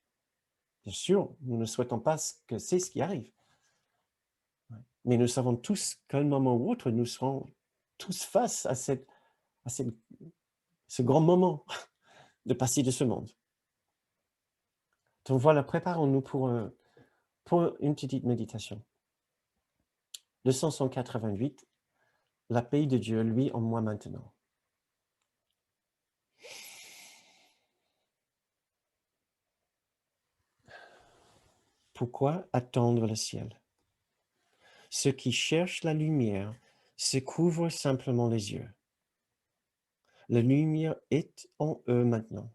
Bien sûr, nous ne souhaitons pas que c'est ce qui arrive. Ouais. Mais nous savons tous qu'à un moment ou autre, nous serons tous face à ce grand moment de passer de ce monde. Donc voilà, préparons-nous pour une petite méditation. Leçon 188, la paix de Dieu, lui, en moi maintenant. Pourquoi attendre le ciel? Ceux qui cherchent la lumière se couvrent simplement les yeux. La lumière est en eux maintenant.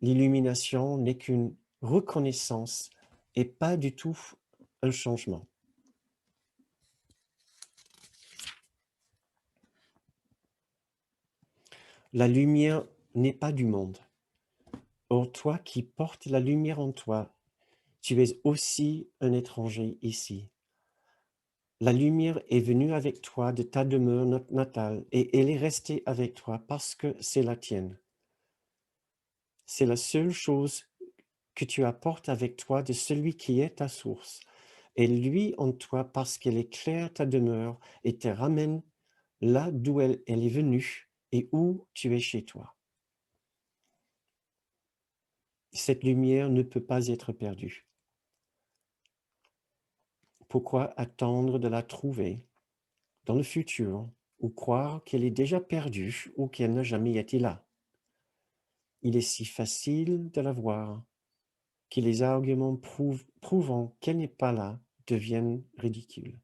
L'illumination n'est qu'une reconnaissance et pas du tout un changement. La lumière n'est pas du monde. Or, toi qui portes la lumière en toi, tu es aussi un étranger ici. La lumière est venue avec toi de ta demeure natale et elle est restée avec toi parce que c'est la tienne. C'est la seule chose que tu apportes avec toi de celui qui est ta source. Et lui en toi parce qu'elle éclaire ta demeure et te ramène là d'où elle est venue et où tu es chez toi. Cette lumière ne peut pas être perdue. Pourquoi attendre de la trouver dans le futur ou croire qu'elle est déjà perdue ou qu'elle n'a jamais été là? Il est si facile de la voir que les arguments prouvant qu'elle n'est pas là deviennent ridicules.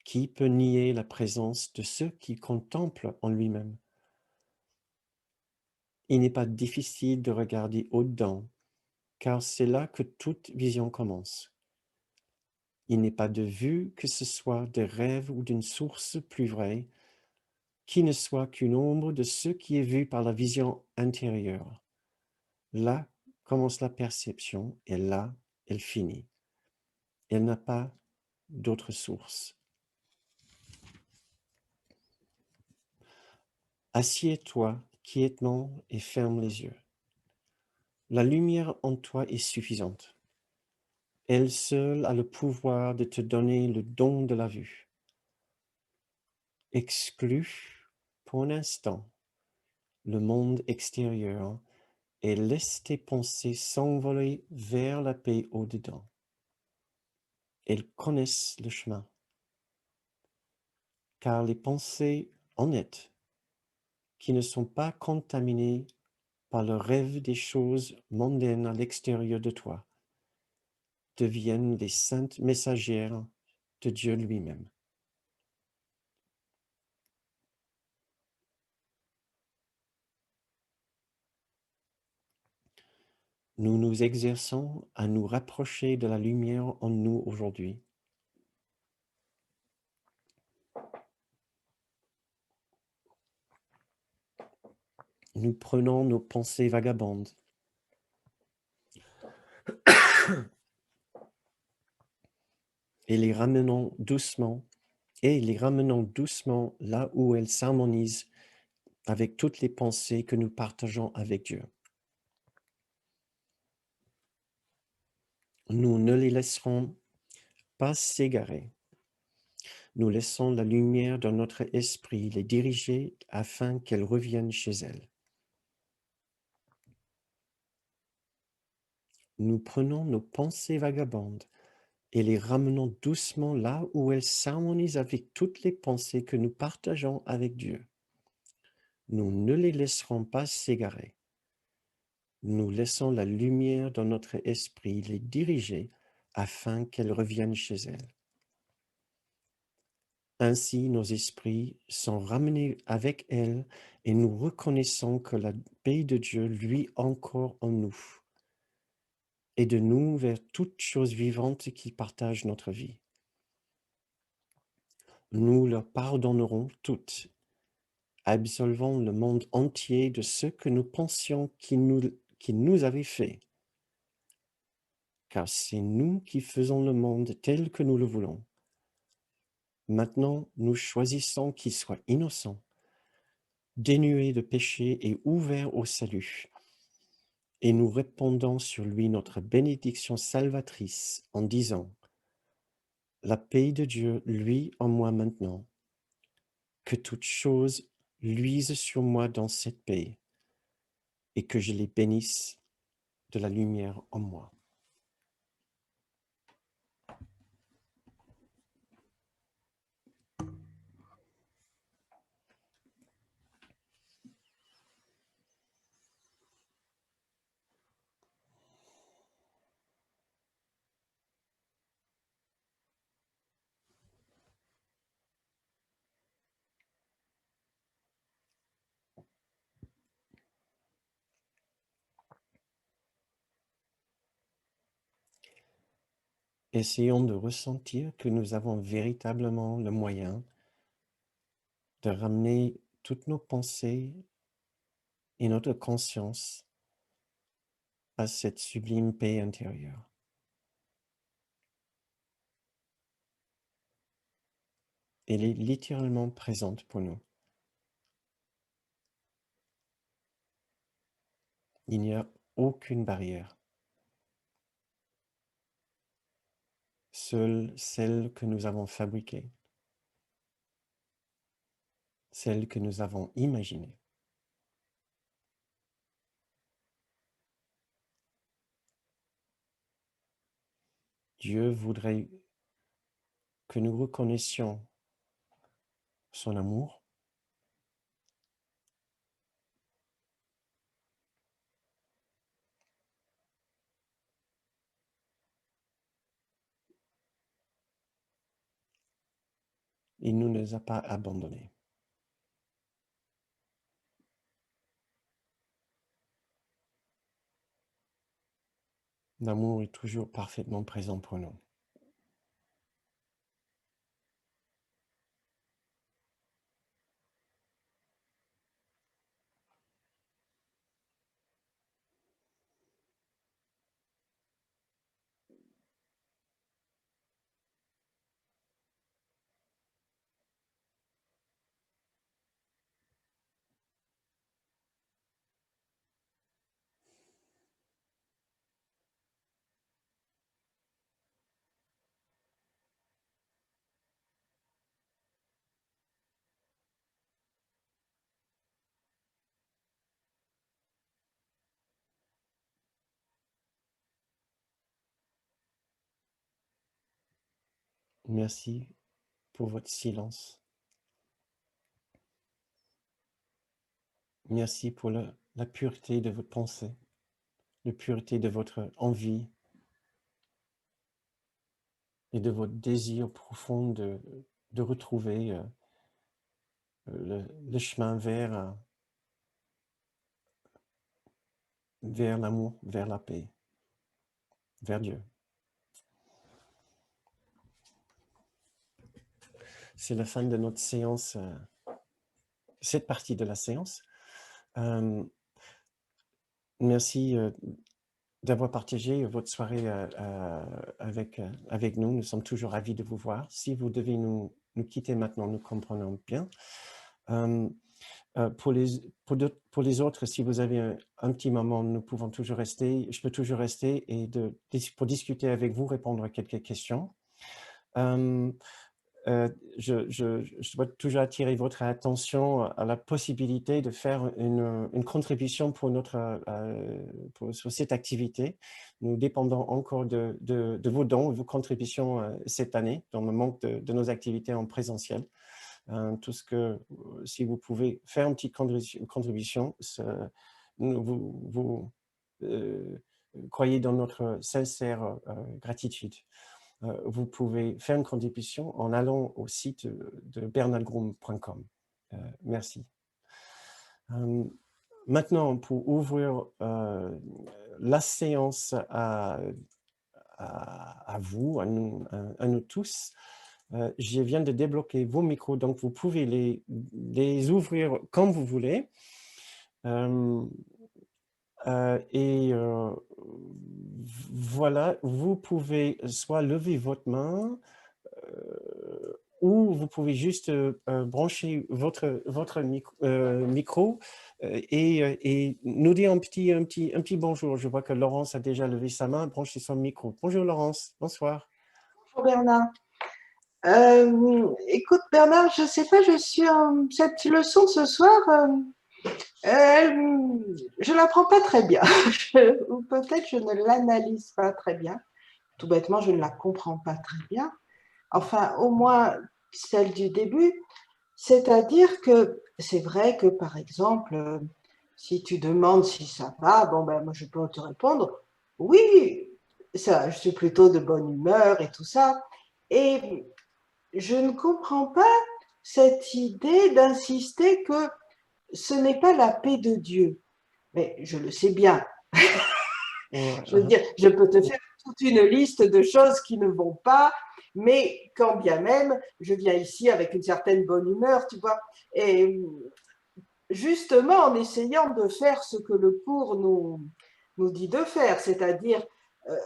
Qui peut nier la présence de ceux qui contemplent en lui-même? Il n'est pas difficile de regarder au-dedans, car c'est là que toute vision commence. Il n'est pas de vue que ce soit de rêve ou d'une source plus vraie, qui ne soit qu'une ombre de ce qui est vu par la vision intérieure. Là commence la perception et là, elle finit. Elle n'a pas d'autre source. Assieds-toi quiètement et ferme les yeux. La lumière en toi est suffisante. Elle seule a le pouvoir de te donner le don de la vue. Exclue pour un instant le monde extérieur et laisse tes pensées s'envoler vers la paix au-dedans. Elles connaissent le chemin, car les pensées honnêtes, qui ne sont pas contaminées par le rêve des choses mondaines à l'extérieur de toi, deviennent les saintes messagères de Dieu lui-même. Nous nous exerçons à nous rapprocher de la lumière en nous aujourd'hui. Nous prenons nos pensées vagabondes et les ramenons doucement là où elles s'harmonisent avec toutes les pensées que nous partageons avec Dieu. Nous ne les laisserons pas s'égarer. Nous laissons la lumière de notre esprit les diriger afin qu'elles reviennent chez elles. Nous prenons nos pensées vagabondes et les ramenons doucement là où elles s'harmonisent avec toutes les pensées que nous partageons avec Dieu. Nous ne les laisserons pas s'égarer. Nous laissons la lumière dans notre esprit les diriger afin qu'elles reviennent chez elles. Ainsi, nos esprits sont ramenés avec elles et nous reconnaissons que la paix de Dieu luit encore en nous et de nous vers toute chose vivante qui partage notre vie. Nous leur pardonnerons toutes, absolvant le monde entier de ce que nous pensions qu'il nous avait fait, car c'est nous qui faisons le monde tel que nous le voulons. Maintenant, nous choisissons qu'il soit innocent, dénué de péché et ouvert au salut. et nous répandons sur lui notre bénédiction salvatrice en disant: la paix de Dieu, lui en moi maintenant, que toute chose luise sur moi dans cette paix, et que je les bénisse de la lumière en moi. Essayons de ressentir que nous avons véritablement le moyen de ramener toutes nos pensées et notre conscience à cette sublime paix intérieure. Elle est littéralement présente pour nous. Il n'y a aucune barrière. Seule celle que nous avons fabriquée, celle que nous avons imaginée. Dieu voudrait que nous reconnaissions son amour, il ne nous a pas abandonnés. L'amour est toujours parfaitement présent pour nous. Merci pour votre silence. Merci pour la pureté de votre pensée, la pureté de votre envie et de votre désir profond de retrouver le chemin vers l'amour, vers la paix, vers Dieu. C'est la fin de notre séance, cette partie de la séance. Merci d'avoir partagé votre soirée avec nous. Nous sommes toujours ravis de vous voir. Si vous devez nous quitter maintenant, nous comprenons bien. Pour les autres, si vous avez un petit moment, nous pouvons toujours rester. Je peux toujours rester et pour discuter avec vous, répondre à quelques questions. Je dois toujours attirer votre attention à la possibilité de faire une contribution sur cette activité. Nous dépendons encore de vos dons et vos contributions cette année, dans le manque de nos activités en présentiel. Tout ce que, si vous pouvez faire une petite contribution, vous croyez dans notre sincère gratitude. Vous pouvez faire une contribution en allant au site de bernardgroom.com. Merci. Maintenant, pour ouvrir la séance à vous, à nous tous, je viens de débloquer vos micros, donc vous pouvez les ouvrir comme vous voulez. Voilà, vous pouvez soit lever votre main ou vous pouvez juste brancher votre micro et nous dire un petit bonjour. Je vois que Laurence a déjà levé sa main, branché son micro. Bonjour Laurence, bonsoir. Bonjour Bernard. Écoute Bernard, je sais pas, cette leçon ce soir, je la prends pas très bien. Ou peut-être je ne l'analyse pas très bien. Tout bêtement, je ne la comprends pas très bien. Enfin, au moins celle du début. C'est-à-dire que c'est vrai que par exemple, si tu demandes si ça va, bon ben moi je peux te répondre oui, ça, je suis plutôt de bonne humeur et tout ça. Et je ne comprends pas cette idée d'insister que ce n'est pas la paix de Dieu. Mais je le sais bien. Ouais, Je veux dire, je peux te faire toute une liste de choses qui ne vont pas, mais quand bien même, je viens ici avec une certaine bonne humeur, tu vois. Et justement, en essayant de faire ce que le cours nous dit de faire, c'est-à-dire, euh,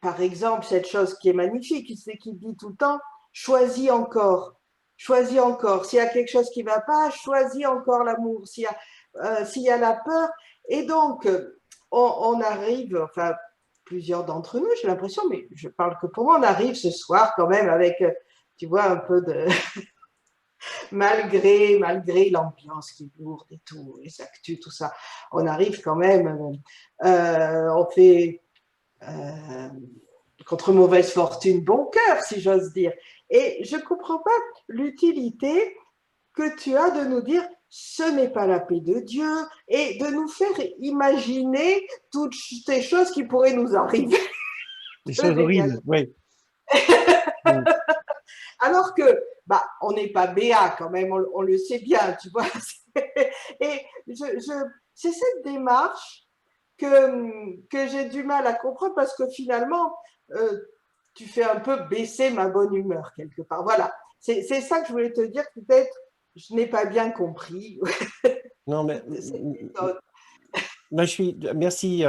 par exemple, cette chose qui est magnifique, c'est qu'il dit tout le temps, choisis encore, choisis encore. S'il y a quelque chose qui ne va pas, choisis encore l'amour. S'il y a la peur. Et donc, on arrive, enfin, plusieurs d'entre nous, j'ai l'impression, mais je parle que pour moi, on arrive ce soir quand même avec, tu vois, un peu de, malgré l'ambiance qui est lourde et tout, les actus, tout ça, on arrive quand même, on fait contre mauvaise fortune bon cœur, si j'ose dire. Et je ne comprends pas l'utilité que tu as de nous dire ce n'est pas la paix de Dieu et de nous faire imaginer toutes ces choses qui pourraient nous arriver des de choses horribles, négatif. oui. Mm. Alors que, bah, on n'est pas béat quand même, on le sait bien, tu vois. Et c'est cette démarche que j'ai du mal à comprendre parce que finalement, euh, tu fais un peu baisser ma bonne humeur quelque part. Voilà, c'est ça que je voulais te dire. Peut-être je n'ai pas bien compris Non, mais cette méthode. moi, merci,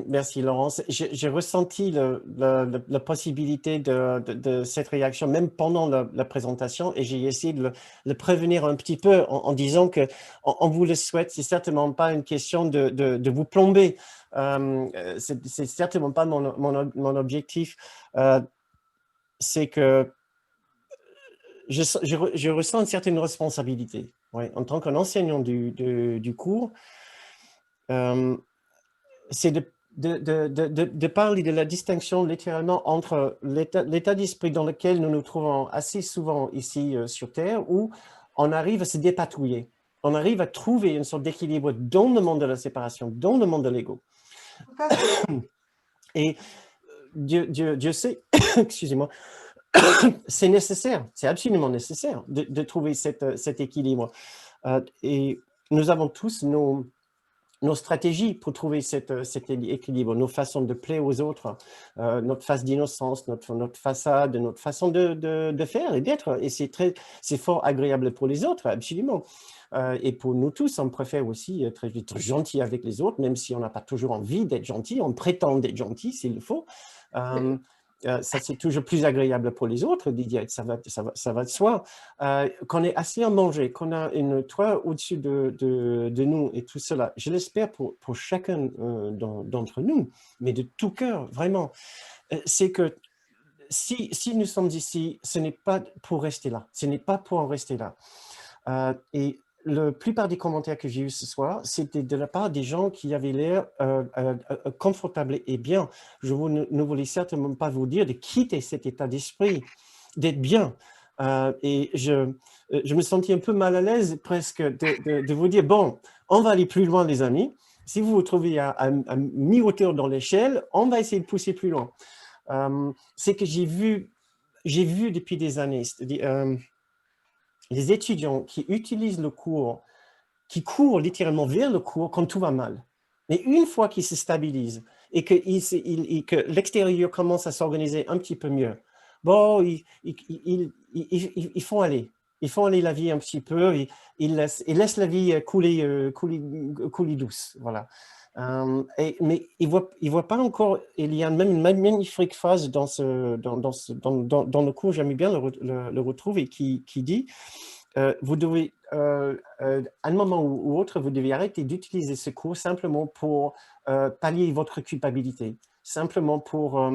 merci Laurence. J'ai ressenti la possibilité de cette réaction, même pendant la présentation, et j'ai essayé de le prévenir un petit peu en disant que on vous le souhaite. C'est certainement pas une question de vous plomber. C'est certainement pas mon objectif. Euh, c'est que je ressens une certaine responsabilité. Ouais, en tant qu'enseignant du cours. Euh, c'est de parler de la distinction littéralement entre l'état d'esprit dans lequel nous nous trouvons assez souvent ici sur Terre, où on arrive à se dépatouiller. On arrive à trouver une sorte d'équilibre dans le monde de la séparation, dans le monde de l'ego. Tout à fait. Et Dieu sait, excusez-moi, c'est nécessaire, c'est absolument nécessaire de trouver cet équilibre. Et nous avons tous nos stratégies pour trouver cet équilibre, nos façons de plaire aux autres, notre face d'innocence, notre façade, notre façon de faire et d'être. Et c'est fort agréable pour les autres, absolument. Et pour nous tous, on préfère aussi être gentil avec les autres, même si on n'a pas toujours envie d'être gentil, on prétend d'être gentil s'il le faut. Euh, Ça, c'est toujours plus agréable pour les autres, Didier, ça va de soi. Qu'on est assez en danger, qu'on a une toit au-dessus de nous et tout cela. Je l'espère pour chacun d'entre nous, mais de tout cœur, vraiment. C'est que si nous sommes ici, ce n'est pas pour rester là. Ce n'est pas pour en rester là. Et la plupart des commentaires que j'ai eus ce soir, c'était de la part des gens qui avaient l'air confortables et bien. Ne voulais certainement pas vous dire de quitter cet état d'esprit, d'être bien. Et je me sentais un peu mal à l'aise presque de vous dire, bon, on va aller plus loin, les amis. Si vous vous trouvez à mi-hauteur dans l'échelle, on va essayer de pousser plus loin. C'est que j'ai vu depuis des années, les étudiants qui utilisent le cours, qui courent littéralement vers le cours quand tout va mal. Mais une fois qu'ils se stabilisent et que l'extérieur commence à s'organiser un petit peu mieux, bon, ils font aller. Ils font aller la vie un petit peu, ils laissent la vie couler douce. Voilà. Mais ils ne voient pas encore, il y a même une magnifique phrase dans le cours, j'aime bien le retrouver, qui dit vous devez, à un moment ou autre, vous devez arrêter d'utiliser ce cours simplement pour pallier votre culpabilité, simplement pour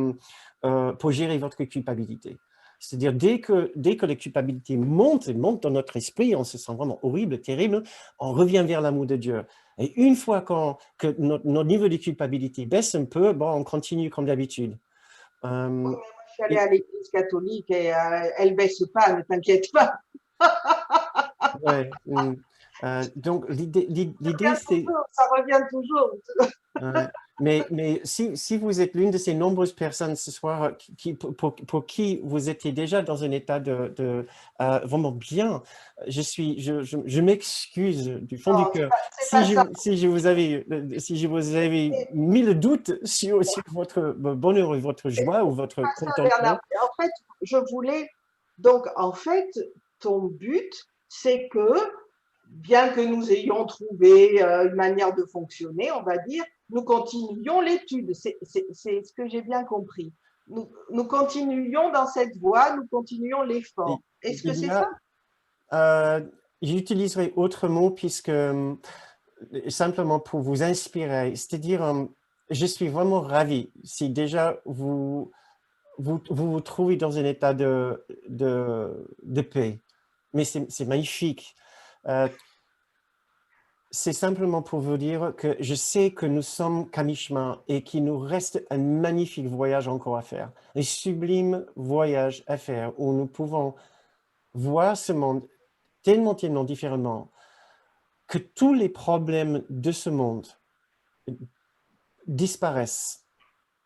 gérer votre culpabilité. C'est-à-dire, dès que la culpabilité monte et monte dans notre esprit, on se sent vraiment horrible, terrible, on revient vers l'amour de Dieu. Et une fois que notre niveau de culpabilité baisse un peu, bon, on continue comme d'habitude. Oui, Euh, mais moi, je suis allée et, à l'église catholique et elle baisse pas, ne t'inquiète pas. ouais, donc, l'idée, c'est... Ça revient toujours. Ouais. Mais si vous êtes l'une de ces nombreuses personnes ce soir pour qui vous étiez déjà dans un état vraiment bien, je m'excuse du fond du Non, cœur. c'est pas ça. Si je vous avais mis le doute sur votre bonheur et votre joie ou votre Pas ça, Bernard. contentement, En fait, je voulais. Donc, en fait, ton but, c'est que, bien que nous ayons trouvé une manière de fonctionner, on va dire, nous continuions l'étude. C'est ce que j'ai bien compris. Nous continuions dans cette voie, nous continuions il, l'effort. Est-ce que il y c'est ça? a, j'utiliserai autre mot puisque simplement pour vous inspirer, c'est-à-dire, je suis vraiment ravi si déjà vous trouvez dans un état de paix. Mais c'est magnifique. Euh, c'est simplement pour vous dire que je sais que nous sommes qu'à mi-chemin et qu'il nous reste un magnifique voyage encore à faire. Un sublime voyage à faire où nous pouvons voir ce monde tellement, tellement différemment que tous les problèmes de ce monde disparaissent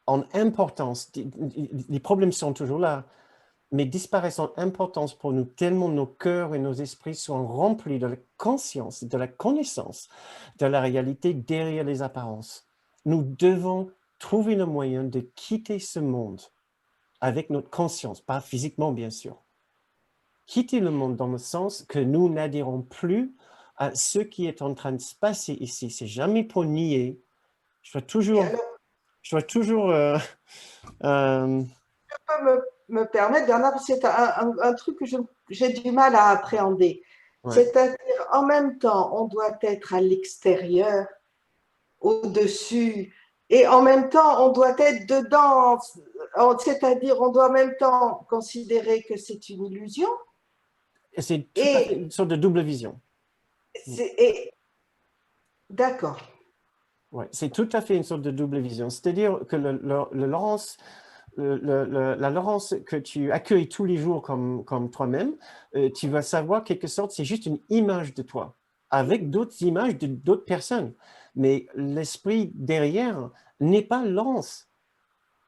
en importance. Les problèmes sont toujours là, mais disparaissent en importance pour nous tellement nos cœurs et nos esprits sont remplis de la conscience, de la connaissance de la réalité derrière les apparences. Nous devons trouver le moyen de quitter ce monde avec notre conscience, pas physiquement bien sûr. Quitter le monde dans le sens que nous n'adhérons plus à ce qui est en train de se passer ici. C'est jamais pour nier. Je dois Et toujours, alors, je dois toujours euh, tu peux me permettre, Bernard, parce que c'est un truc que j'ai du mal à appréhender. ouais. C'est-à-dire, en même temps, on doit être à l'extérieur, au-dessus, et en même temps, on doit être dedans. C'est-à-dire, on doit en même temps considérer que c'est une illusion. Et c'est tout à fait Et une sorte de double vision. c'est d'accord. Ouais, c'est tout à fait une sorte de double vision. C'est-à-dire que la Laurence que tu accueilles tous les jours comme toi-même, tu vas savoir, quelque sorte, c'est juste une image de toi, avec d'autres images de d'autres personnes. Mais l'esprit derrière n'est pas Laurence.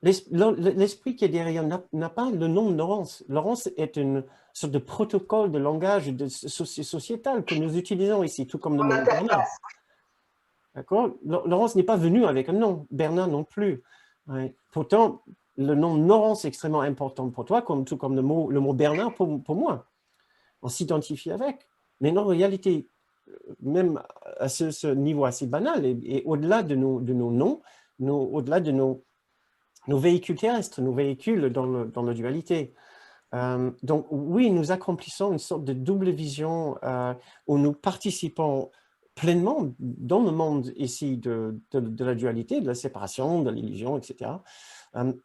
L'esprit qui est derrière n'a pas le nom de Laurence. Laurence est une sorte de protocole de langage sociétal que nous utilisons ici, tout comme le On mot Bernard. interface. D'accord? Laurence n'est pas venue avec un nom, Bernard non plus. Ouais. Pourtant, le nom Laurence est extrêmement important pour toi, tout comme le mot Bernard pour moi. On s'identifie avec. Mais en réalité, même à ce niveau assez banal, et au-delà de nos noms, au-delà de nos véhicules terrestres, nos véhicules dans la dualité. Donc oui, nous accomplissons une sorte de double vision où nous participons pleinement dans le monde ici de la dualité, de la séparation, de l'illusion, etc.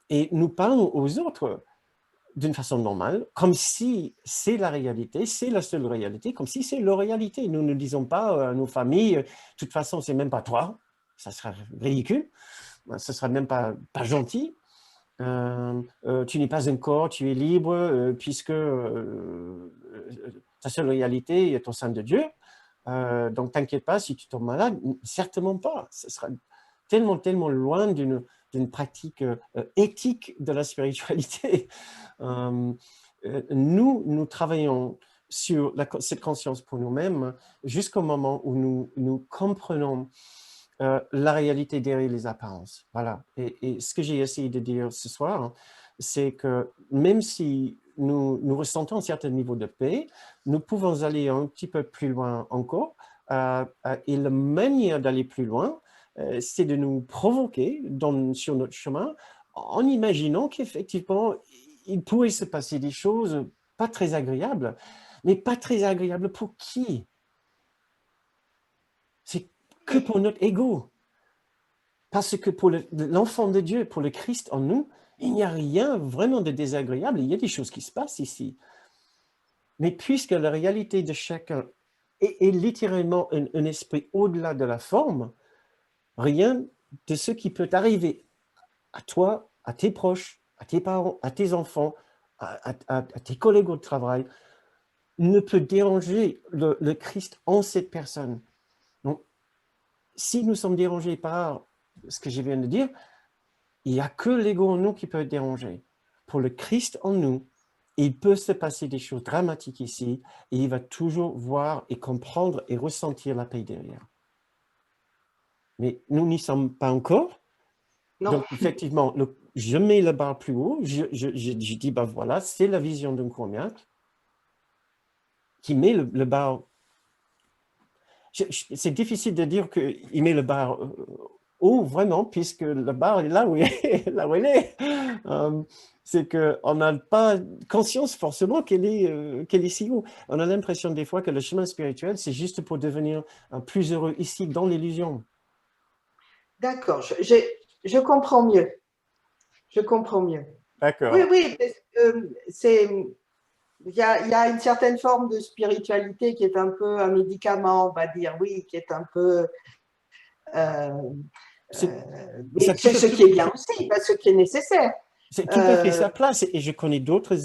Et nous parlons aux autres d'une façon normale, comme si c'est la réalité, c'est la seule réalité, comme si c'est leur réalité. Nous ne disons pas à nos familles, de toute façon, c'est même pas toi, ça serait ridicule, ce serait même pas gentil. Tu n'es pas un corps, tu es libre, puisque ta seule réalité est au sein de Dieu. Donc, t'inquiète pas si tu tombes malade, certainement pas. Ce sera tellement, tellement loin d'une pratique éthique de la spiritualité. Nous travaillons sur cette conscience pour nous-mêmes jusqu'au moment où nous comprenons la réalité derrière les apparences. Voilà. Et ce que j'ai essayé de dire ce soir, c'est que même si nous ressentons un certain niveau de paix, nous pouvons aller un petit peu plus loin encore. Et la manière d'aller plus loin, c'est de nous provoquer sur notre chemin en imaginant qu'effectivement, il pourrait se passer des choses pas très agréables, mais pas très agréable pour qui? C'est que Oui, pour notre ego. Parce que pour l'enfant de Dieu, pour le Christ en nous, il n'y a rien vraiment de désagréable. Il y a des choses qui se passent ici. Mais puisque la réalité de chacun est littéralement un esprit au-delà de la forme, rien de ce qui peut arriver à toi, à tes proches, à tes parents, à tes enfants, à tes collègues au travail, ne peut déranger le Christ en cette personne. Donc, si nous sommes dérangés par ce que je viens de dire, il n'y a que l'ego en nous qui peut être dérangé. Pour le Christ en nous, il peut se passer des choses dramatiques ici et il va toujours voir et comprendre et ressentir la paix derrière. Mais nous n'y sommes pas encore. non, Donc, effectivement, je mets le bar plus haut. Je dis, ben voilà, c'est la vision d'un court miracle qui met le bar. C'est difficile de dire qu'il met le bar haut, vraiment, puisque le bar est là où il est. Là où il est. C'est qu'on n'a pas conscience forcément qu'elle est si haut. On a l'impression des fois que le chemin spirituel, c'est juste pour devenir plus heureux ici, dans l'illusion. d'accord, je comprends mieux. Je comprends mieux. Oui, D'accord. oui, c'est, il y a une certaine forme de spiritualité qui est un peu un médicament, on va dire, oui, qui est un peu, euh, mais Ça c'est tout à ce fait, qui est bien aussi, pas ce qui est nécessaire. c'est tout à fait Euh, sa place. Et je connais d'autres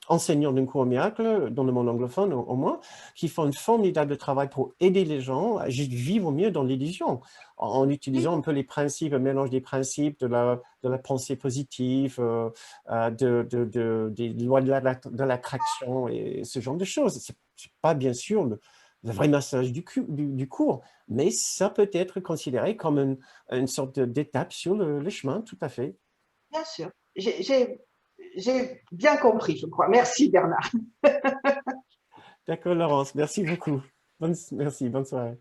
enseignants d'un cours miracle, dans le monde anglophone au moins, qui font un formidable travail pour aider les gens à vivre mieux dans l'illusion, en utilisant un peu les principes, un mélange des principes de la pensée positive, des lois de l'attraction et ce genre de choses. C'est pas bien sûr le vrai message du cours, mais ça peut être considéré comme une sorte d'étape sur le chemin, tout à fait. bien sûr, j'ai bien compris, je crois. Merci Bernard. D'accord, Laurence. Merci beaucoup. Merci. Bonne soirée.